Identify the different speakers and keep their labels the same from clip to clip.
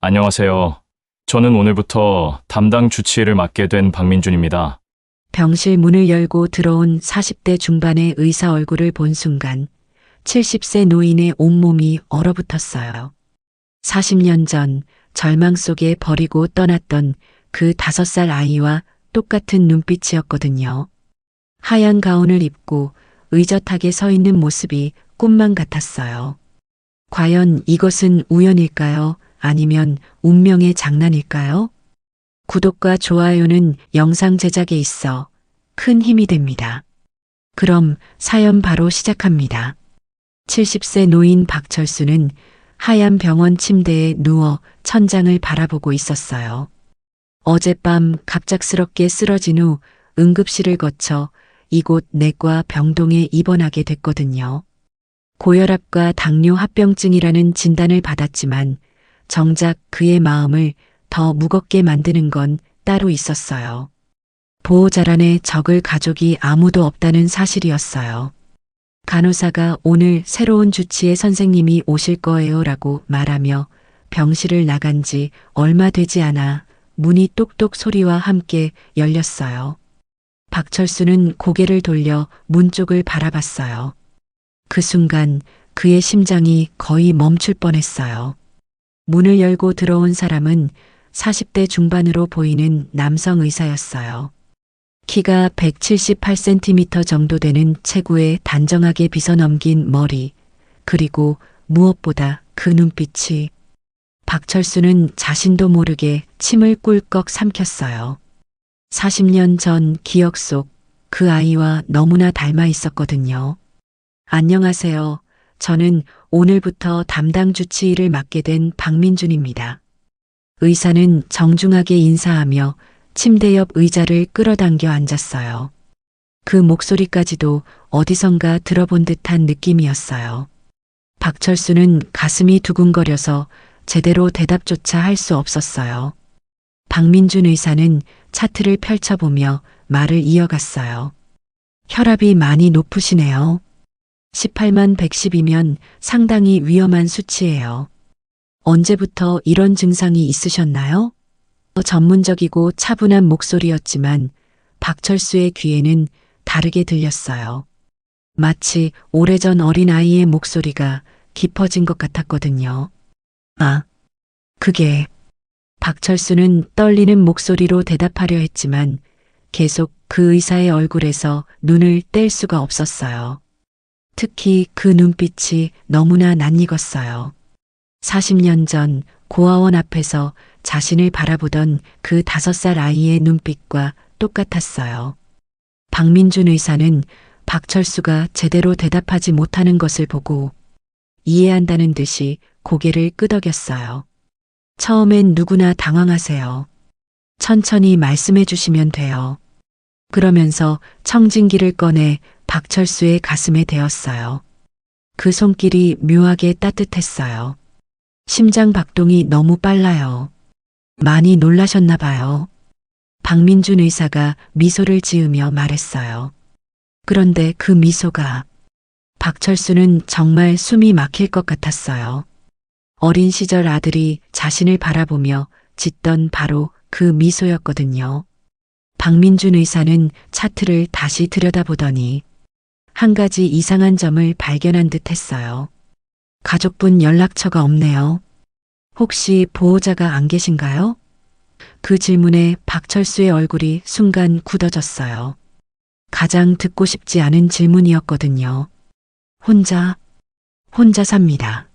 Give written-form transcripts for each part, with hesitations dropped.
Speaker 1: 안녕하세요. 저는 오늘부터 담당 주치의를 맡게 된 박민준입니다.
Speaker 2: 병실 문을 열고 들어온 40대 중반의 의사 얼굴을 본 순간 70세 노인의 온몸이 얼어붙었어요. 40년 전 절망 속에 버리고 떠났던 그 5살 아이와 똑같은 눈빛이었거든요. 하얀 가운을 입고 의젓하게 서 있는 모습이 꿈만 같았어요. 과연 이것은 우연일까요? 아니면 운명의 장난일까요? 구독과 좋아요는 영상 제작에 있어 큰 힘이 됩니다. 그럼 사연 바로 시작합니다. 70세 노인 박철수는 하얀 병원 침대에 누워 천장을 바라보고 있었어요. 어젯밤 갑작스럽게 쓰러진 후 응급실을 거쳐 이곳 내과 병동에 입원하게 됐거든요. 고혈압과 당뇨 합병증이라는 진단을 받았지만 정작 그의 마음을 더 무겁게 만드는 건 따로 있었어요. 보호자란에 적을 가족이 아무도 없다는 사실이었어요. 간호사가 오늘 새로운 주치의 선생님이 오실 거예요 라고 말하며 병실을 나간 지 얼마 되지 않아 문이 똑똑 소리와 함께 열렸어요. 박철수는 고개를 돌려 문 쪽을 바라봤어요. 그 순간 그의 심장이 거의 멈출 뻔했어요. 문을 열고 들어온 사람은 40대 중반으로 보이는 남성 의사였어요. 키가 178cm 정도 되는 체구에 단정하게 빗어넘긴 머리, 그리고 무엇보다 그 눈빛이 박철수는 자신도 모르게 침을 꿀꺽 삼켰어요. 40년 전 기억 속 그 아이와 너무나 닮아 있었거든요. 안녕하세요. 저는 오늘부터 담당 주치의를 맡게 된 박민준입니다. 의사는 정중하게 인사하며 침대 옆 의자를 끌어당겨 앉았어요. 그 목소리까지도 어디선가 들어본 듯한 느낌이었어요. 박철수는 가슴이 두근거려서 제대로 대답조차 할 수 없었어요. 박민준 의사는 차트를 펼쳐보며 말을 이어갔어요. 혈압이 많이 높으시네요. 18만 110이면 상당히 위험한 수치예요. 언제부터 이런 증상이 있으셨나요? 전문적이고 차분한 목소리였지만 박철수의 귀에는 다르게 들렸어요. 마치 오래전 어린아이의 목소리가 깊어진 것 같았거든요. 아, 그게... 박철수는 떨리는 목소리로 대답하려 했지만 계속 그 의사의 얼굴에서 눈을 뗄 수가 없었어요. 특히 그 눈빛이 너무나 낯익었어요. 40년 전 고아원 앞에서 자신을 바라보던 그 5살 아이의 눈빛과 똑같았어요. 박민준 의사는 박철수가 제대로 대답하지 못하는 것을 보고 이해한다는 듯이 고개를 끄덕였어요. 처음엔 누구나 당황하세요. 천천히 말씀해 주시면 돼요. 그러면서 청진기를 꺼내 박철수의 가슴에 대었어요. 그 손길이 묘하게 따뜻했어요. 심장 박동이 너무 빨라요. 많이 놀라셨나 봐요. 박민준 의사가 미소를 지으며 말했어요. 그런데 그 미소가 박철수는 정말 숨이 막힐 것 같았어요. 어린 시절 아들이 자신을 바라보며 짓던 바로 그 미소였거든요. 박민준 의사는 차트를 다시 들여다보더니 한 가지 이상한 점을 발견한 듯 했어요. 가족분 연락처가 없네요. 혹시 보호자가 안 계신가요? 그 질문에 박철수의 얼굴이 순간 굳어졌어요. 가장 듣고 싶지 않은 질문이었거든요. 혼자 삽니다.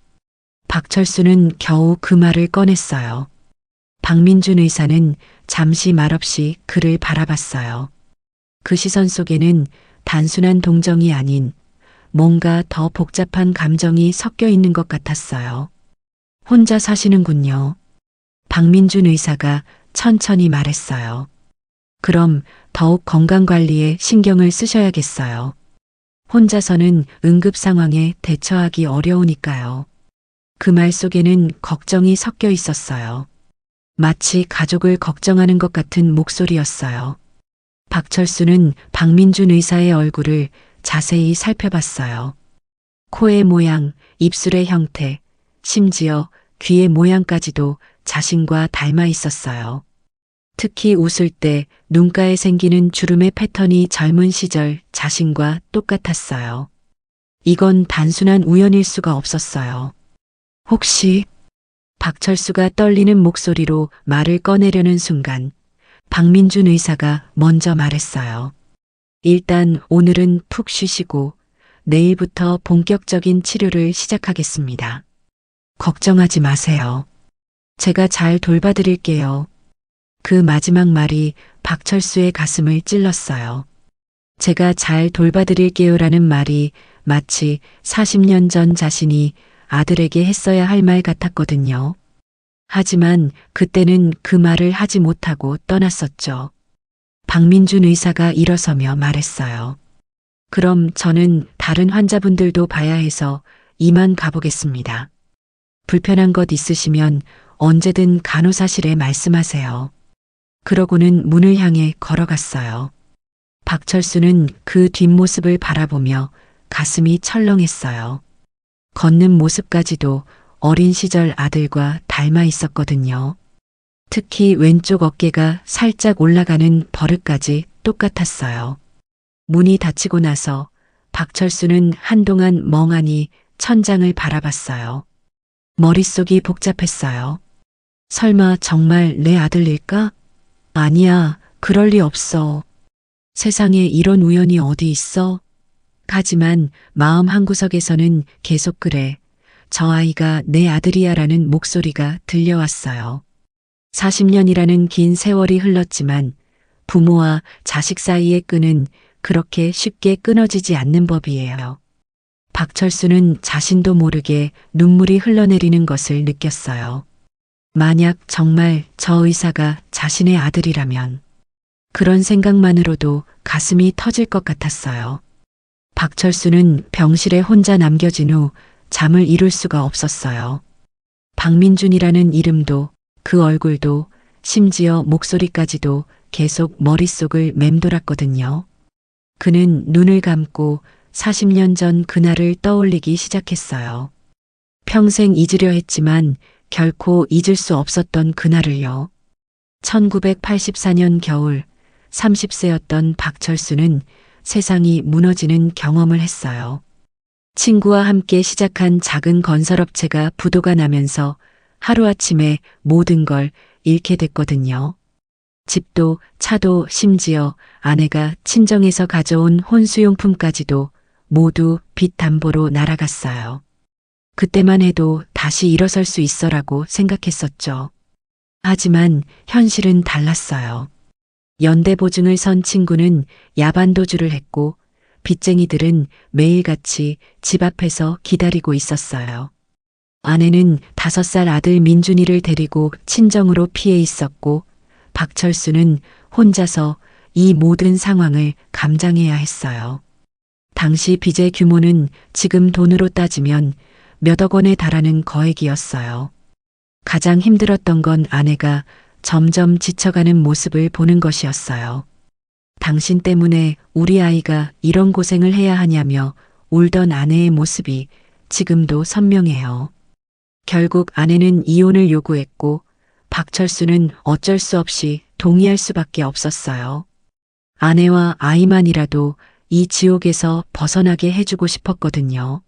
Speaker 2: 박철수는 겨우 그 말을 꺼냈어요. 박민준 의사는 잠시 말없이 그를 바라봤어요. 그 시선 속에는 단순한 동정이 아닌 뭔가 더 복잡한 감정이 섞여 있는 것 같았어요. 혼자 사시는군요. 박민준 의사가 천천히 말했어요. 그럼 더욱 건강관리에 신경을 쓰셔야겠어요. 혼자서는 응급 상황에 대처하기 어려우니까요. 그 말 속에는 걱정이 섞여 있었어요. 마치 가족을 걱정하는 것 같은 목소리였어요. 박철수는 박민준 의사의 얼굴을 자세히 살펴봤어요. 코의 모양, 입술의 형태, 심지어 귀의 모양까지도 자신과 닮아 있었어요. 특히 웃을 때 눈가에 생기는 주름의 패턴이 젊은 시절 자신과 똑같았어요. 이건 단순한 우연일 수가 없었어요. 혹시 박철수가 떨리는 목소리로 말을 꺼내려는 순간 박민준 의사가 먼저 말했어요. 일단 오늘은 푹 쉬시고 내일부터 본격적인 치료를 시작하겠습니다. 걱정하지 마세요. 제가 잘 돌봐드릴게요. 그 마지막 말이 박철수의 가슴을 찔렀어요. 제가 잘 돌봐드릴게요라는 말이 마치 40년 전 자신이 아들에게 했어야 할 말 같았거든요. 하지만 그때는 그 말을 하지 못하고 떠났었죠. 박민준 의사가 일어서며 말했어요. 그럼 저는 다른 환자분들도 봐야 해서 이만 가보겠습니다. 불편한 것 있으시면 언제든 간호사실에 말씀하세요. 그러고는 문을 향해 걸어갔어요. 박철수는 그 뒷모습을 바라보며 가슴이 철렁했어요. 걷는 모습까지도 어린 시절 아들과 닮아 있었거든요. 특히 왼쪽 어깨가 살짝 올라가는 버릇까지 똑같았어요. 문이 닫히고 나서 박철수는 한동안 멍하니 천장을 바라봤어요. 머릿속이 복잡했어요. 설마 정말 내 아들일까? 아니야, 그럴 리 없어. 세상에 이런 우연이 어디 있어? 하지만 마음 한구석에서는 계속 그래. 저 아이가 내 아들이야 라는 목소리가 들려왔어요. 40년이라는 긴 세월이 흘렀지만 부모와 자식 사이의 끈은 그렇게 쉽게 끊어지지 않는 법이에요. 박철수는 자신도 모르게 눈물이 흘러내리는 것을 느꼈어요. 만약 정말 저 의사가 자신의 아들이라면 그런 생각만으로도 가슴이 터질 것 같았어요. 박철수는 병실에 혼자 남겨진 후 잠을 이룰 수가 없었어요. 박민준이라는 이름도 그 얼굴도 심지어 목소리까지도 계속 머릿속을 맴돌았거든요. 그는 눈을 감고 40년 전 그날을 떠올리기 시작했어요. 평생 잊으려 했지만 결코 잊을 수 없었던 그날을요. 1984년 겨울 30세였던 박철수는 세상이 무너지는 경험을 했어요. 친구와 함께 시작한 작은 건설업체가 부도가 나면서 하루아침에 모든 걸 잃게 됐거든요. 집도 차도 심지어 아내가 친정에서 가져온 혼수용품까지도 모두 빚 담보로 날아갔어요. 그때만 해도 다시 일어설 수 있어라고 생각했었죠. 하지만 현실은 달랐어요. 연대보증을 선 친구는 야반도주를 했고 빚쟁이들은 매일같이 집 앞에서 기다리고 있었어요. 아내는 5살 아들 민준이를 데리고 친정으로 피해 있었고 박철수는 혼자서 이 모든 상황을 감당해야 했어요. 당시 빚의 규모는 지금 돈으로 따지면 몇억 원에 달하는 거액이었어요. 가장 힘들었던 건 아내가 점점 지쳐가는 모습을 보는 것이었어요. 당신 때문에 우리 아이가 이런 고생을 해야 하냐며 울던 아내의 모습이 지금도 선명해요. 결국 아내는 이혼을 요구했고 박철수는 어쩔 수 없이 동의할 수밖에 없었어요. 아내와 아이만이라도 이 지옥에서 벗어나게 해주고 싶었거든요.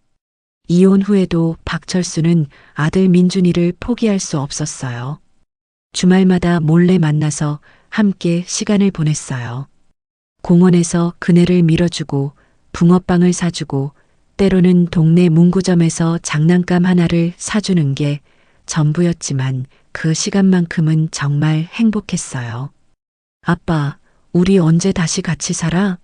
Speaker 2: 이혼 후에도 박철수는 아들 민준이를 포기할 수 없었어요. 주말마다 몰래 만나서 함께 시간을 보냈어요. 공원에서 그네를 밀어주고 붕어빵을 사주고 때로는 동네 문구점에서 장난감 하나를 사주는 게 전부였지만 그 시간만큼은 정말 행복했어요. 아빠, 우리 언제 다시 같이 살아?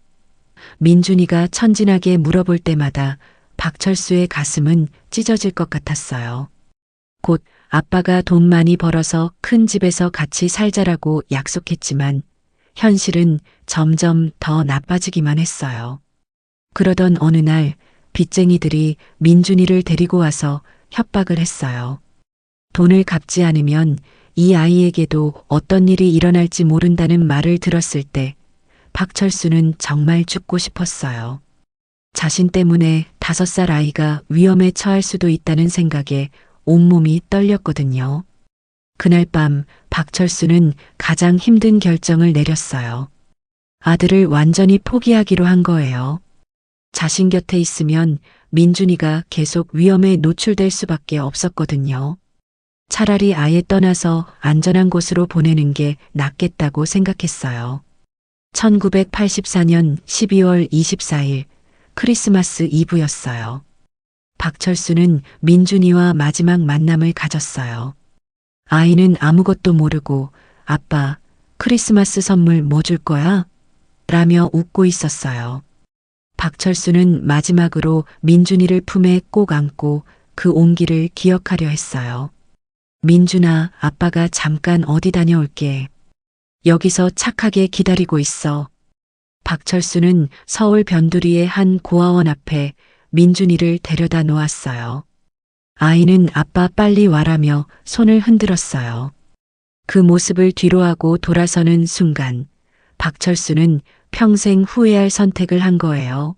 Speaker 2: 민준이가 천진하게 물어볼 때마다 박철수의 가슴은 찢어질 것 같았어요. 곧 아빠가 돈 많이 벌어서 큰 집에서 같이 살자라고 약속했지만 현실은 점점 더 나빠지기만 했어요. 그러던 어느 날 빚쟁이들이 민준이를 데리고 와서 협박을 했어요. 돈을 갚지 않으면 이 아이에게도 어떤 일이 일어날지 모른다는 말을 들었을 때 박철수는 정말 죽고 싶었어요. 자신 때문에 5살 아이가 위험에 처할 수도 있다는 생각에 온몸이 떨렸거든요. 그날 밤 박철수는 가장 힘든 결정을 내렸어요. 아들을 완전히 포기하기로 한 거예요. 자신 곁에 있으면 민준이가 계속 위험에 노출될 수밖에 없었거든요. 차라리 아예 떠나서 안전한 곳으로 보내는 게 낫겠다고 생각했어요. 1984년 12월 24일 크리스마스 이브였어요. 박철수는 민준이와 마지막 만남을 가졌어요. 아이는 아무것도 모르고 아빠, 크리스마스 선물 뭐 줄 거야? 라며 웃고 있었어요. 박철수는 마지막으로 민준이를 품에 꼭 안고 그 온기를 기억하려 했어요. 민준아, 아빠가 잠깐 어디 다녀올게. 여기서 착하게 기다리고 있어. 박철수는 서울 변두리의 한 고아원 앞에 민준이를 데려다 놓았어요. 아이는 아빠 빨리 와라며 손을 흔들었어요. 그 모습을 뒤로하고 돌아서는 순간 박철수는 평생 후회할 선택을 한 거예요.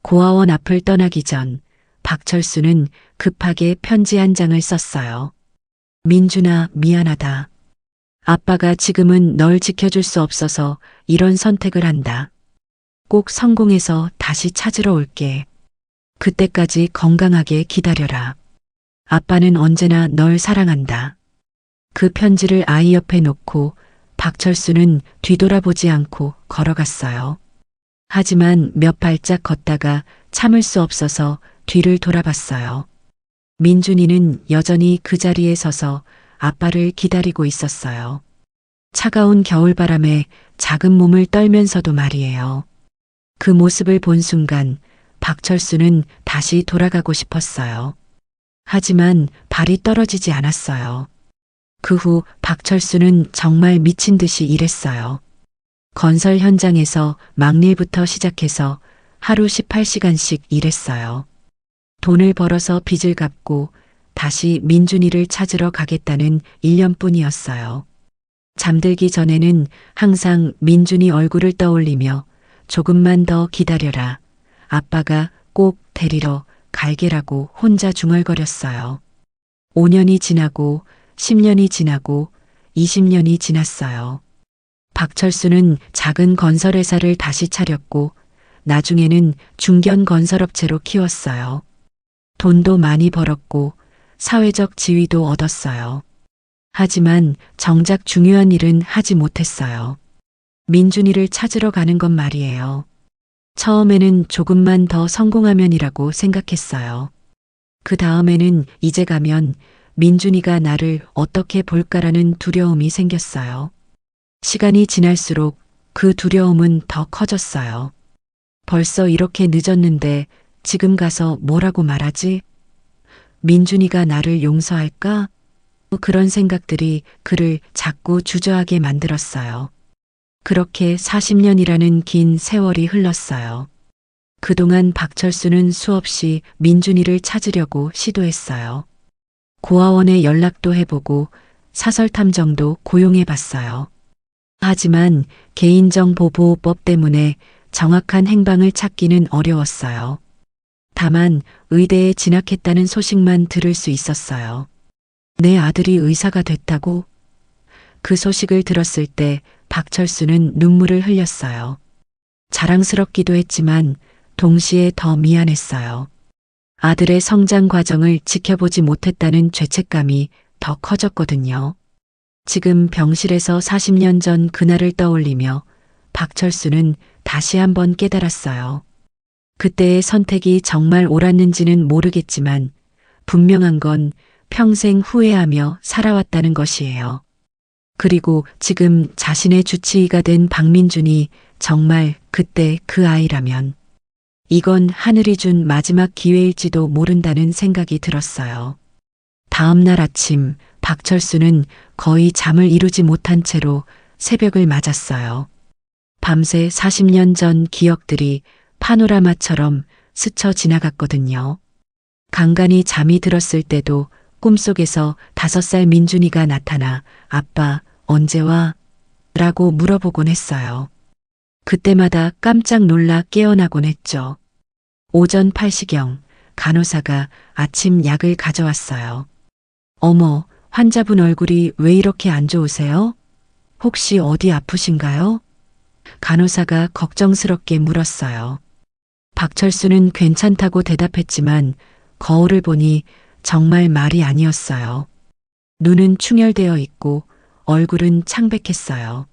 Speaker 2: 고아원 앞을 떠나기 전 박철수는 급하게 편지 한 장을 썼어요. 민준아, 미안하다. 아빠가 지금은 널 지켜줄 수 없어서 이런 선택을 한다. 꼭 성공해서 다시 찾으러 올게. 그때까지 건강하게 기다려라. 아빠는 언제나 널 사랑한다. 그 편지를 아이 옆에 놓고 박철수는 뒤돌아보지 않고 걸어갔어요. 하지만 몇 발짝 걷다가 참을 수 없어서 뒤를 돌아봤어요. 민준이는 여전히 그 자리에 서서 아빠를 기다리고 있었어요. 차가운 겨울바람에 작은 몸을 떨면서도 말이에요. 그 모습을 본 순간 박철수는 다시 돌아가고 싶었어요. 하지만 발이 떨어지지 않았어요. 그 후 박철수는 정말 미친 듯이 일했어요. 건설 현장에서 막일부터 시작해서 하루 18시간씩 일했어요. 돈을 벌어서 빚을 갚고 다시 민준이를 찾으러 가겠다는 일념뿐이었어요. 잠들기 전에는 항상 민준이 얼굴을 떠올리며 조금만 더 기다려라. 아빠가 꼭 데리러 갈게라고 혼자 중얼거렸어요. 5년이 지나고 10년이 지나고 20년이 지났어요. 박철수는 작은 건설회사를 다시 차렸고 나중에는 중견 건설업체로 키웠어요. 돈도 많이 벌었고 사회적 지위도 얻었어요. 하지만 정작 중요한 일은 하지 못했어요. 민준이를 찾으러 가는 건 말이에요. 처음에는 조금만 더 성공하면이라고 생각했어요. 그 다음에는 이제 가면 민준이가 나를 어떻게 볼까라는 두려움이 생겼어요. 시간이 지날수록 그 두려움은 더 커졌어요. 벌써 이렇게 늦었는데 지금 가서 뭐라고 말하지? 민준이가 나를 용서할까? 그런 생각들이 그를 자꾸 주저하게 만들었어요. 그렇게 40년이라는 긴 세월이 흘렀어요. 그동안 박철수는 수없이 민준이를 찾으려고 시도했어요. 고아원에 연락도 해보고 사설탐정도 고용해봤어요. 하지만 개인정보보호법 때문에 정확한 행방을 찾기는 어려웠어요. 다만 의대에 진학했다는 소식만 들을 수 있었어요. 내 아들이 의사가 됐다고? 그 소식을 들었을 때 박철수는 눈물을 흘렸어요. 자랑스럽기도 했지만 동시에 더 미안했어요. 아들의 성장 과정을 지켜보지 못했다는 죄책감이 더 커졌거든요. 지금 병실에서 40년 전 그날을 떠올리며 박철수는 다시 한번 깨달았어요. 그때의 선택이 정말 옳았는지는 모르겠지만 분명한 건 평생 후회하며 살아왔다는 것이에요. 그리고 지금 자신의 주치의가 된 박민준이 정말 그때 그 아이라면 이건 하늘이 준 마지막 기회일지도 모른다는 생각이 들었어요. 다음 날 아침 박철수는 거의 잠을 이루지 못한 채로 새벽을 맞았어요. 밤새 40년 전 기억들이 파노라마처럼 스쳐 지나갔거든요. 간간히 잠이 들었을 때도 꿈속에서 5살 민준이가 나타나 아빠 언제 와? 라고 물어보곤 했어요. 그때마다 깜짝 놀라 깨어나곤 했죠. 오전 8시경 간호사가 아침 약을 가져왔어요. 어머, 환자분 얼굴이 왜 이렇게 안 좋으세요? 혹시 어디 아프신가요? 간호사가 걱정스럽게 물었어요. 박철수는 괜찮다고 대답했지만 거울을 보니 정말 말이 아니었어요. 눈은 충혈되어 있고 얼굴은 창백했어요.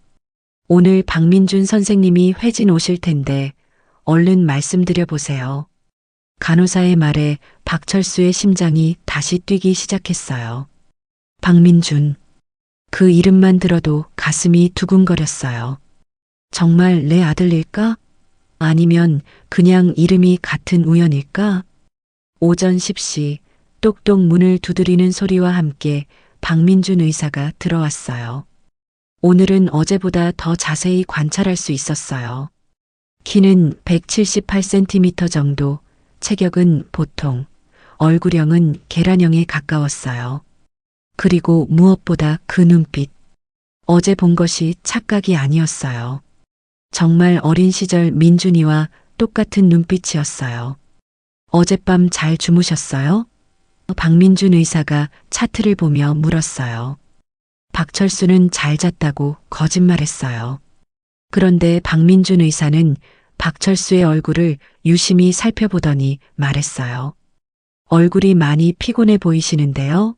Speaker 2: 오늘 박민준 선생님이 회진 오실 텐데 얼른 말씀드려 보세요. 간호사의 말에 박철수의 심장이 다시 뛰기 시작했어요. 박민준. 그 이름만 들어도 가슴이 두근거렸어요. 정말 내 아들일까? 아니면 그냥 이름이 같은 우연일까? 오전 10시 똑똑 문을 두드리는 소리와 함께 박민준 의사가 들어왔어요. 오늘은 어제보다 더 자세히 관찰할 수 있었어요. 키는 178cm 정도, 체격은 보통, 얼굴형은 계란형에 가까웠어요. 그리고 무엇보다 그 눈빛. 어제 본 것이 착각이 아니었어요. 정말 어린 시절 민준이와 똑같은 눈빛이었어요. 어젯밤 잘 주무셨어요? 박민준 의사가 차트를 보며 물었어요. 박철수는 잘 잤다고 거짓말했어요. 그런데 박민준 의사는 박철수의 얼굴을 유심히 살펴보더니 말했어요. 얼굴이 많이 피곤해 보이시는데요?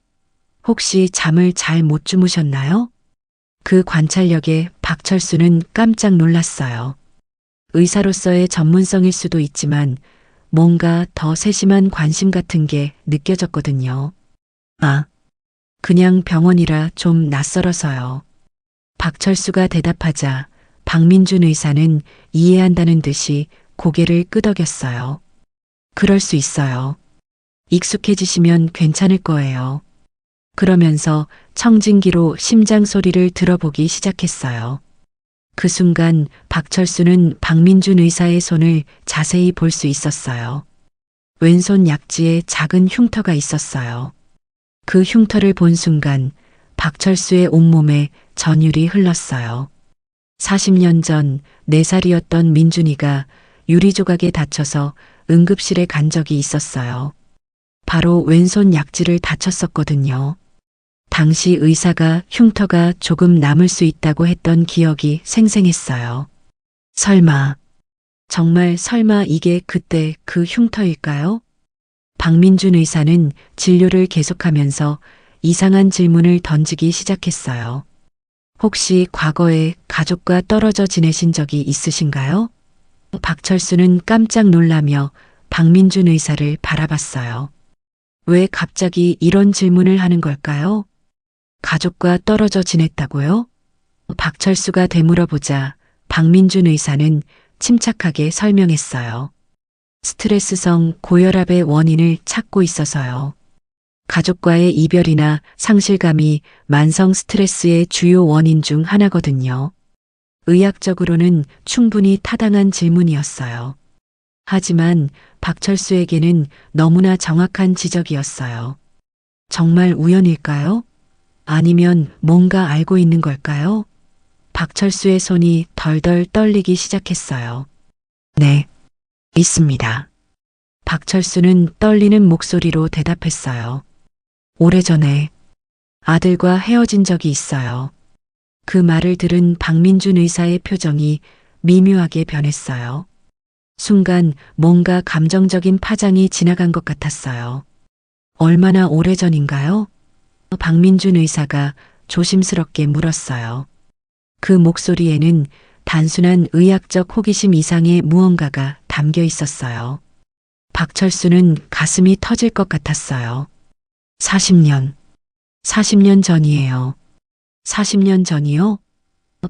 Speaker 2: 혹시 잠을 잘 못 주무셨나요? 그 관찰력에 박철수는 깜짝 놀랐어요. 의사로서의 전문성일 수도 있지만 뭔가 더 세심한 관심 같은 게 느껴졌거든요. 아, 그냥 병원이라 좀 낯설어서요. 박철수가 대답하자 박민준 의사는 이해한다는 듯이 고개를 끄덕였어요. 그럴 수 있어요. 익숙해지시면 괜찮을 거예요. 그러면서 청진기로 심장 소리를 들어보기 시작했어요. 그 순간 박철수는 박민준 의사의 손을 자세히 볼 수 있었어요. 왼손 약지에 작은 흉터가 있었어요. 그 흉터를 본 순간 박철수의 온몸에 전율이 흘렀어요. 40년 전 4살이었던 민준이가 유리조각에 다쳐서 응급실에 간 적이 있었어요. 바로 왼손 약지를 다쳤었거든요. 당시 의사가 흉터가 조금 남을 수 있다고 했던 기억이 생생했어요. 설마, 정말 설마 이게 그때 그 흉터일까요? 박민준 의사는 진료를 계속하면서 이상한 질문을 던지기 시작했어요. 혹시 과거에 가족과 떨어져 지내신 적이 있으신가요? 박철수는 깜짝 놀라며 박민준 의사를 바라봤어요. 왜 갑자기 이런 질문을 하는 걸까요? 가족과 떨어져 지냈다고요? 박철수가 되물어보자 박민준 의사는 침착하게 설명했어요. 스트레스성 고혈압의 원인을 찾고 있어서요. 가족과의 이별이나 상실감이 만성 스트레스의 주요 원인 중 하나거든요. 의학적으로는 충분히 타당한 질문이었어요. 하지만 박철수에게는 너무나 정확한 지적이었어요. 정말 우연일까요? 아니면 뭔가 알고 있는 걸까요? 박철수의 손이 덜덜 떨리기 시작했어요. 네, 있습니다. 박철수는 떨리는 목소리로 대답했어요. 오래전에 아들과 헤어진 적이 있어요. 그 말을 들은 박민준 의사의 표정이 미묘하게 변했어요. 순간 뭔가 감정적인 파장이 지나간 것 같았어요. 얼마나 오래전인가요? 박민준 의사가 조심스럽게 물었어요. 그 목소리에는 단순한 의학적 호기심 이상의 무언가가 담겨 있었어요. 박철수는 가슴이 터질 것 같았어요. 40년 전이에요. 40년 전이요?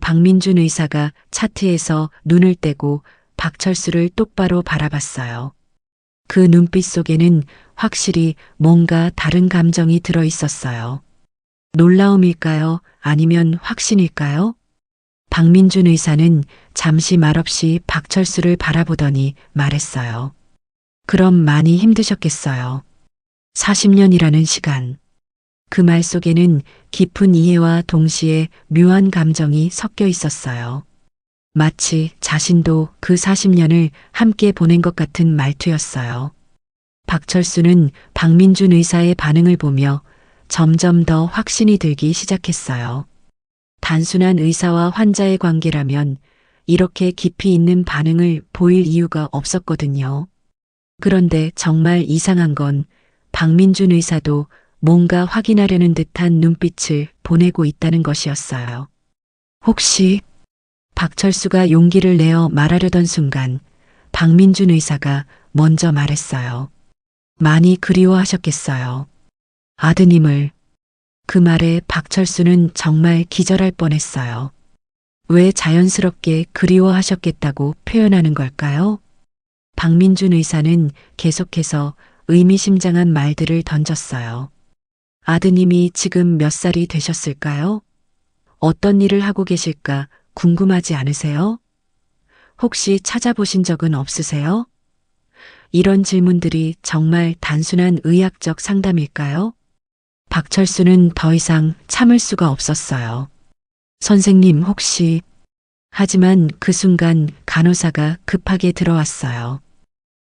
Speaker 2: 박민준 의사가 차트에서 눈을 떼고 박철수를 똑바로 바라봤어요. 그 눈빛 속에는 확실히 뭔가 다른 감정이 들어 있었어요. 놀라움일까요? 아니면 확신일까요? 박민준 의사는 잠시 말없이 박철수를 바라보더니 말했어요. 그럼 많이 힘드셨겠어요. 40년이라는 시간. 그 말 속에는 깊은 이해와 동시에 묘한 감정이 섞여 있었어요. 마치 자신도 그 40년을 함께 보낸 것 같은 말투였어요. 박철수는 박민준 의사의 반응을 보며 점점 더 확신이 들기 시작했어요. 단순한 의사와 환자의 관계라면 이렇게 깊이 있는 반응을 보일 이유가 없었거든요. 그런데 정말 이상한 건 박민준 의사도 뭔가 확인하려는 듯한 눈빛을 보내고 있다는 것이었어요. 혹시 박철수가 용기를 내어 말하려던 순간 박민준 의사가 먼저 말했어요. 많이 그리워하셨겠어요. 아드님을. 그 말에 박철수는 정말 기절할 뻔했어요. 왜 자연스럽게 그리워하셨겠다고 표현하는 걸까요? 박민준 의사는 계속해서 의미심장한 말들을 던졌어요. 아드님이 지금 몇 살이 되셨을까요? 어떤 일을 하고 계실까 궁금하지 않으세요? 혹시 찾아보신 적은 없으세요? 이런 질문들이 정말 단순한 의학적 상담일까요? 박철수는 더 이상 참을 수가 없었어요. 선생님 혹시... 하지만 그 순간 간호사가 급하게 들어왔어요.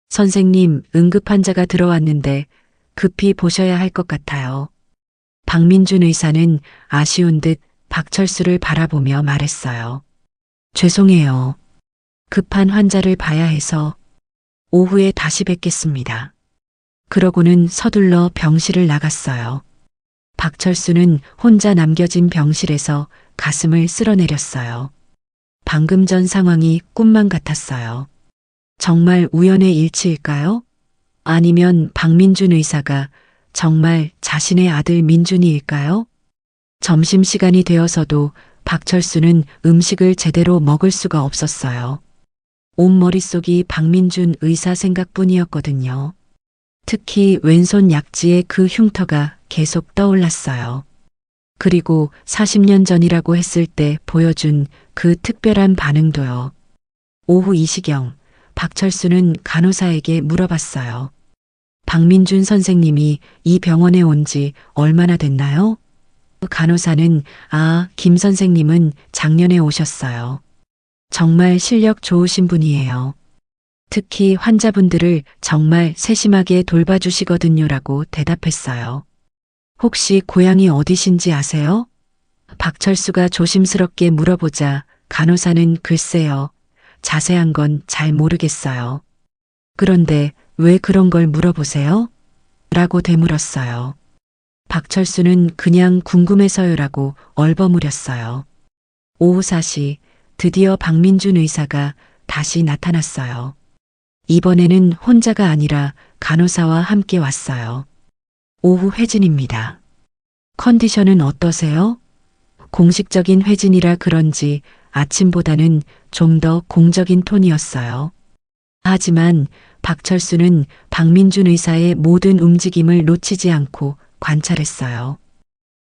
Speaker 2: 선생님, 응급 환자가 들어왔는데 급히 보셔야 할 것 같아요. 박민준 의사는 아쉬운 듯 박철수를 바라보며 말했어요. 죄송해요. 급한 환자를 봐야 해서 오후에 다시 뵙겠습니다. 그러고는 서둘러 병실을 나갔어요. 박철수는 혼자 남겨진 병실에서 가슴을 쓸어내렸어요. 방금 전 상황이 꿈만 같았어요. 정말 우연의 일치일까요? 아니면 박민준 의사가 정말 자신의 아들 민준이일까요? 점심시간이 되어서도 박철수는 음식을 제대로 먹을 수가 없었어요. 온 머릿속이 박민준 의사 생각뿐이었거든요. 특히 왼손 약지의 그 흉터가 계속 떠올랐어요. 그리고 40년 전이라고 했을 때 보여준 그 특별한 반응도요. 오후 2시경 박철수는 간호사에게 물어봤어요. 박민준 선생님이 이 병원에 온 지 얼마나 됐나요? 간호사는 김 선생님은 작년에 오셨어요. 정말 실력 좋으신 분이에요. 특히 환자분들을 정말 세심하게 돌봐주시거든요라고 대답했어요. 혹시 고향이 어디신지 아세요? 박철수가 조심스럽게 물어보자 간호사는 글쎄요. 자세한 건 잘 모르겠어요. 그런데 왜 그런 걸 물어보세요? 라고 되물었어요. 박철수는 그냥 궁금해서요라고 얼버무렸어요. 오후 4시 드디어 박민준 의사가 다시 나타났어요. 이번에는 혼자가 아니라 간호사와 함께 왔어요. 오후 회진입니다. 컨디션은 어떠세요? 공식적인 회진이라 그런지 아침보다는 좀 더 공적인 톤이었어요. 하지만 박철수는 박민준 의사의 모든 움직임을 놓치지 않고 관찰했어요.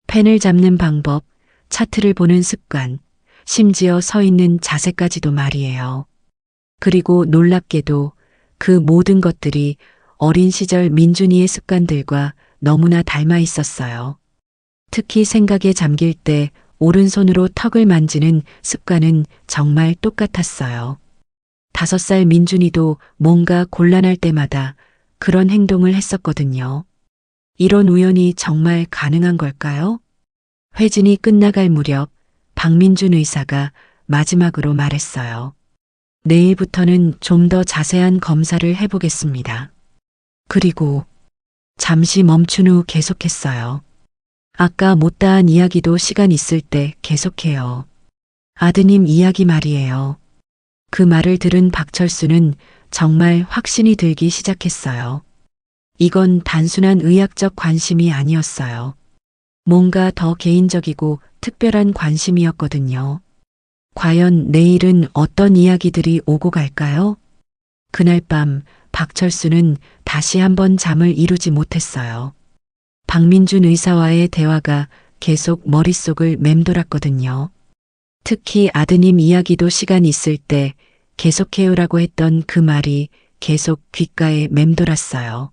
Speaker 2: 펜을 잡는 방법, 차트를 보는 습관, 심지어 서 있는 자세까지도 말이에요. 그리고 놀랍게도 그 모든 것들이 어린 시절 민준이의 습관들과 너무나 닮아 있었어요. 특히 생각에 잠길 때 오른손으로 턱을 만지는 습관은 정말 똑같았어요. 5살 민준이도 뭔가 곤란할 때마다 그런 행동을 했었거든요. 이런 우연이 정말 가능한 걸까요? 회진이 끝나갈 무렵 박민준 의사가 마지막으로 말했어요. 내일부터는 좀 더 자세한 검사를 해보겠습니다. 그리고 잠시 멈춘 후 계속했어요. 아까 못다한 이야기도 시간 있을 때 계속해요. 아드님 이야기 말이에요. 그 말을 들은 박철수는 정말 확신이 들기 시작했어요. 이건 단순한 의학적 관심이 아니었어요. 뭔가 더 개인적이고 특별한 관심이었거든요. 과연 내일은 어떤 이야기들이 오고 갈까요? 그날 밤 박철수는 다시 한번 잠을 이루지 못했어요. 박민준 의사와의 대화가 계속 머릿속을 맴돌았거든요. 특히 아드님 이야기도 시간 있을 때 계속해요라고 했던 그 말이 계속 귓가에 맴돌았어요.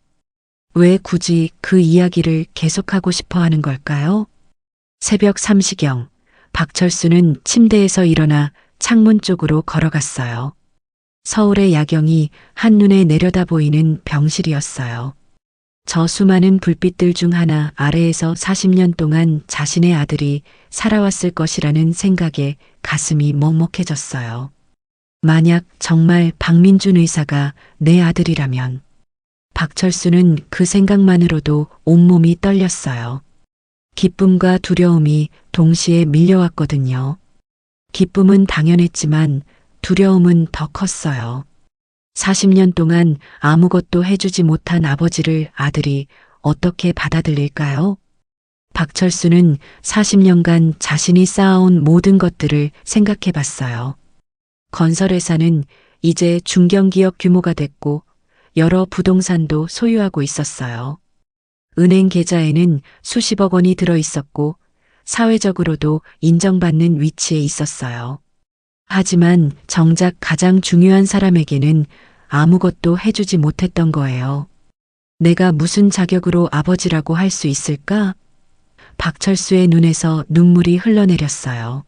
Speaker 2: 왜 굳이 그 이야기를 계속하고 싶어 하는 걸까요? 새벽 3시경 박철수는 침대에서 일어나 창문 쪽으로 걸어갔어요. 서울의 야경이 한눈에 내려다 보이는 병실이었어요. 저 수많은 불빛들 중 하나 아래에서 40년 동안 자신의 아들이 살아왔을 것이라는 생각에 가슴이 먹먹해졌어요. 만약 정말 박민준 의사가 내 아들이라면 박철수는 그 생각만으로도 온몸이 떨렸어요. 기쁨과 두려움이 동시에 밀려왔거든요. 기쁨은 당연했지만 두려움은 더 컸어요. 40년 동안 아무것도 해주지 못한 아버지를 아들이 어떻게 받아들일까요? 박철수는 40년간 자신이 쌓아온 모든 것들을 생각해 봤어요. 건설회사는 이제 중견기업 규모가 됐고 여러 부동산도 소유하고 있었어요. 은행 계좌에는 수십억 원이 들어 있었고 사회적으로도 인정받는 위치에 있었어요. 하지만 정작 가장 중요한 사람에게는 아무것도 해주지 못했던 거예요. 내가 무슨 자격으로 아버지라고 할 수 있을까? 박철수의 눈에서 눈물이 흘러내렸어요.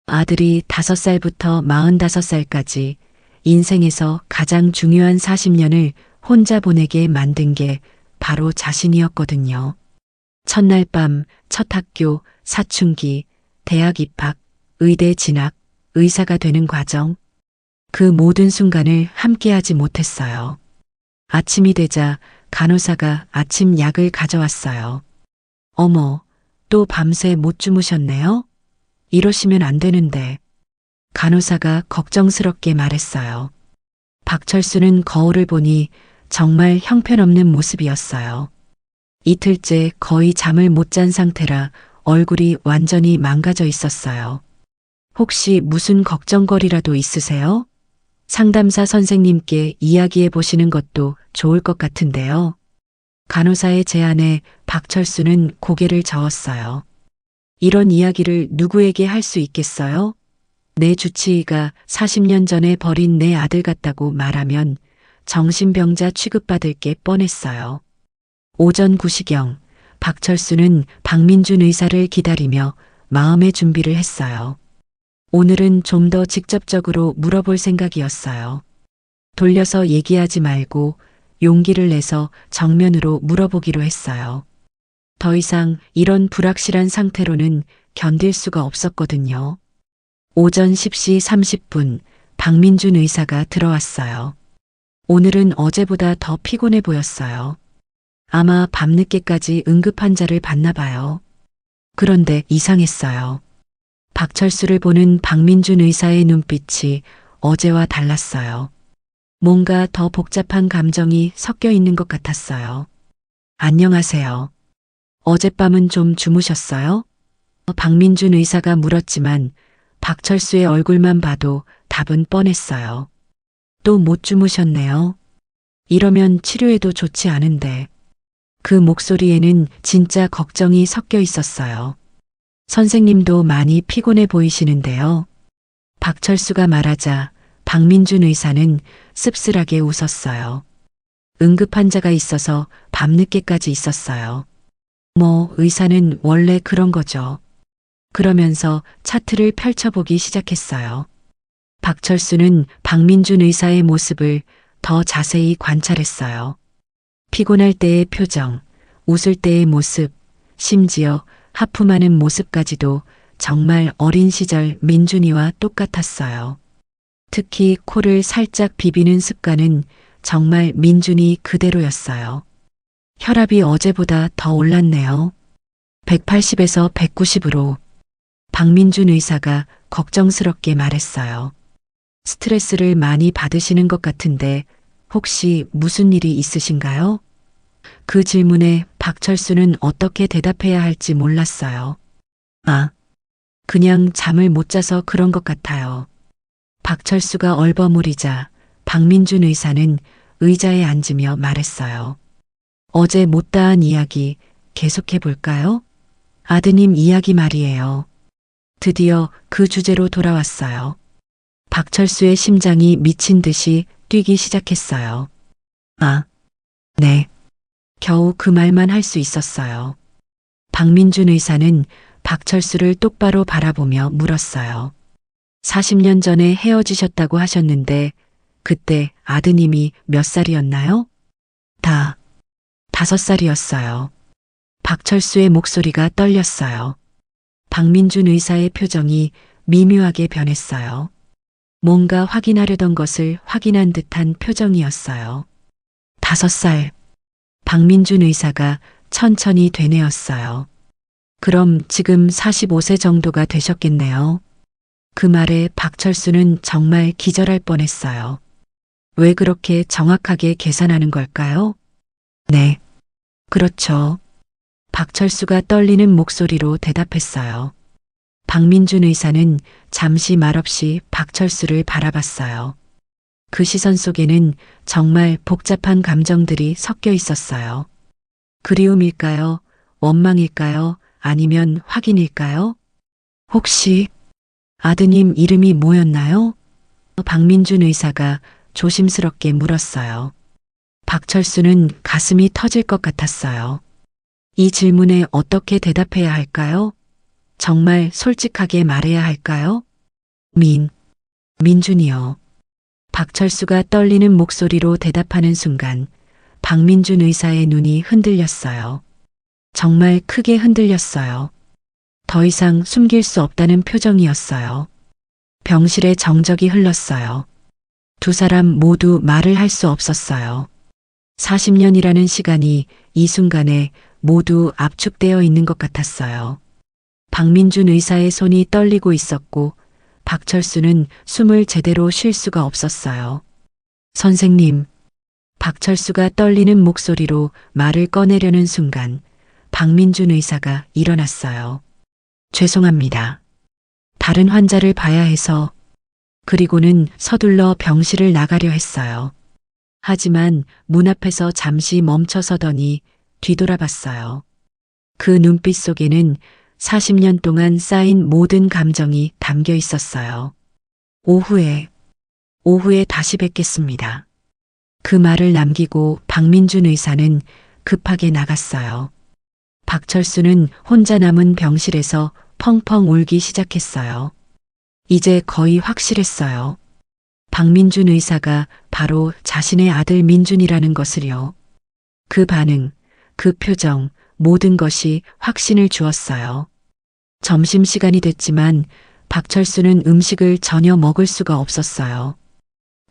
Speaker 2: 아들이 5살부터 45살까지 인생에서 가장 중요한 40년을 혼자 보내게 만든 게 바로 자신이었거든요. 첫날 밤, 첫 학교, 사춘기, 대학 입학, 의대 진학, 의사가 되는 과정. 그 모든 순간을 함께하지 못했어요. 아침이 되자 간호사가 아침 약을 가져왔어요. 어머, 또 밤새 못 주무셨네요? 이러시면 안 되는데. 간호사가 걱정스럽게 말했어요. 박철수는 거울을 보니 정말 형편없는 모습이었어요. 이틀째 거의 잠을 못 잔 상태라 얼굴이 완전히 망가져 있었어요. 혹시 무슨 걱정거리라도 있으세요? 상담사 선생님께 이야기해 보시는 것도 좋을 것 같은데요. 간호사의 제안에 박철수는 고개를 저었어요. 이런 이야기를 누구에게 할 수 있겠어요? 내 주치의가 40년 전에 버린 내 아들 같다고 말하면 정신병자 취급받을 게 뻔했어요. 오전 9시경 박철수는 박민준 의사를 기다리며 마음의 준비를 했어요. 오늘은 좀 더 직접적으로 물어볼 생각이었어요. 돌려서 얘기하지 말고 용기를 내서 정면으로 물어보기로 했어요. 더 이상 이런 불확실한 상태로는 견딜 수가 없었거든요. 오전 10시 30분 박민준 의사가 들어왔어요. 오늘은 어제보다 더 피곤해 보였어요. 아마 밤늦게까지 응급환자를 봤나 봐요. 그런데 이상했어요. 박철수를 보는 박민준 의사의 눈빛이 어제와 달랐어요. 뭔가 더 복잡한 감정이 섞여 있는 것 같았어요. 안녕하세요. 어젯밤은 좀 주무셨어요? 박민준 의사가 물었지만 박철수의 얼굴만 봐도 답은 뻔했어요. 또 못 주무셨네요. 이러면 치료해도 좋지 않은데. 그 목소리에는 진짜 걱정이 섞여 있었어요. 선생님도 많이 피곤해 보이시는데요. 박철수가 말하자 박민준 의사는 씁쓸하게 웃었어요. 응급환자가 있어서 밤늦게까지 있었어요. 뭐 의사는 원래 그런 거죠. 그러면서 차트를 펼쳐보기 시작했어요. 박철수는 박민준 의사의 모습을 더 자세히 관찰했어요. 피곤할 때의 표정, 웃을 때의 모습, 심지어 하품하는 모습까지도 정말 어린 시절 민준이와 똑같았어요. 특히 코를 살짝 비비는 습관은 정말 민준이 그대로였어요. 혈압이 어제보다 더 올랐네요. 180에서 190으로. 박민준 의사가 걱정스럽게 말했어요. 스트레스를 많이 받으시는 것 같은데 혹시 무슨 일이 있으신가요? 그 질문에 박철수는 어떻게 대답해야 할지 몰랐어요. 그냥 잠을 못 자서 그런 것 같아요. 박철수가 얼버무리자 박민준 의사는 의자에 앉으며 말했어요. 어제 못다한 이야기 계속해 볼까요? 아드님 이야기 말이에요. 드디어 그 주제로 돌아왔어요. 박철수의 심장이 미친 듯이 뛰기 시작했어요. 네. 겨우 그 말만 할 수 있었어요. 박민준 의사는 박철수를 똑바로 바라보며 물었어요. 40년 전에 헤어지셨다고 하셨는데 그때 아드님이 몇 살이었나요? 다 5살이었어요. 박철수의 목소리가 떨렸어요. 박민준 의사의 표정이 미묘하게 변했어요. 뭔가 확인하려던 것을 확인한 듯한 표정이었어요. 5살. 박민준 의사가 천천히 되뇌었어요. 그럼 지금 45세 정도가 되셨겠네요. 그 말에 박철수는 정말 기절할 뻔했어요. 왜 그렇게 정확하게 계산하는 걸까요? 네. 그렇죠. 박철수가 떨리는 목소리로 대답했어요. 박민준 의사는 잠시 말없이 박철수를 바라봤어요. 그 시선 속에는 정말 복잡한 감정들이 섞여 있었어요. 그리움일까요? 원망일까요? 아니면 확인일까요? 혹시 아드님 이름이 뭐였나요? 박민준 의사가 조심스럽게 물었어요. 박철수는 가슴이 터질 것 같았어요. 이 질문에 어떻게 대답해야 할까요? 정말 솔직하게 말해야 할까요? 민준이요. 박철수가 떨리는 목소리로 대답하는 순간 박민준 의사의 눈이 흔들렸어요. 정말 크게 흔들렸어요. 더 이상 숨길 수 없다는 표정이었어요. 병실에 정적이 흘렀어요. 두 사람 모두 말을 할 수 없었어요. 40년이라는 시간이 이 순간에 모두 압축되어 있는 것 같았어요. 박민준 의사의 손이 떨리고 있었고 박철수는 숨을 제대로 쉴 수가 없었어요. 선생님, 박철수가 떨리는 목소리로 말을 꺼내려는 순간 박민준 의사가 일어났어요. 죄송합니다. 다른 환자를 봐야 해서. 그리고는 서둘러 병실을 나가려 했어요. 하지만 문 앞에서 잠시 멈춰서더니 뒤돌아봤어요. 그 눈빛 속에는 40년 동안 쌓인 모든 감정이 담겨 있었어요. 오후에 다시 뵙겠습니다. 그 말을 남기고 박민준 의사는 급하게 나갔어요. 박철수는 혼자 남은 병실에서 펑펑 울기 시작했어요. 이제 거의 확실했어요. 박민준 의사가 바로 자신의 아들 민준이라는 것을요. 그 반응, 그 표정, 모든 것이 확신을 주었어요. 점심시간이 됐지만 박철수는 음식을 전혀 먹을 수가 없었어요.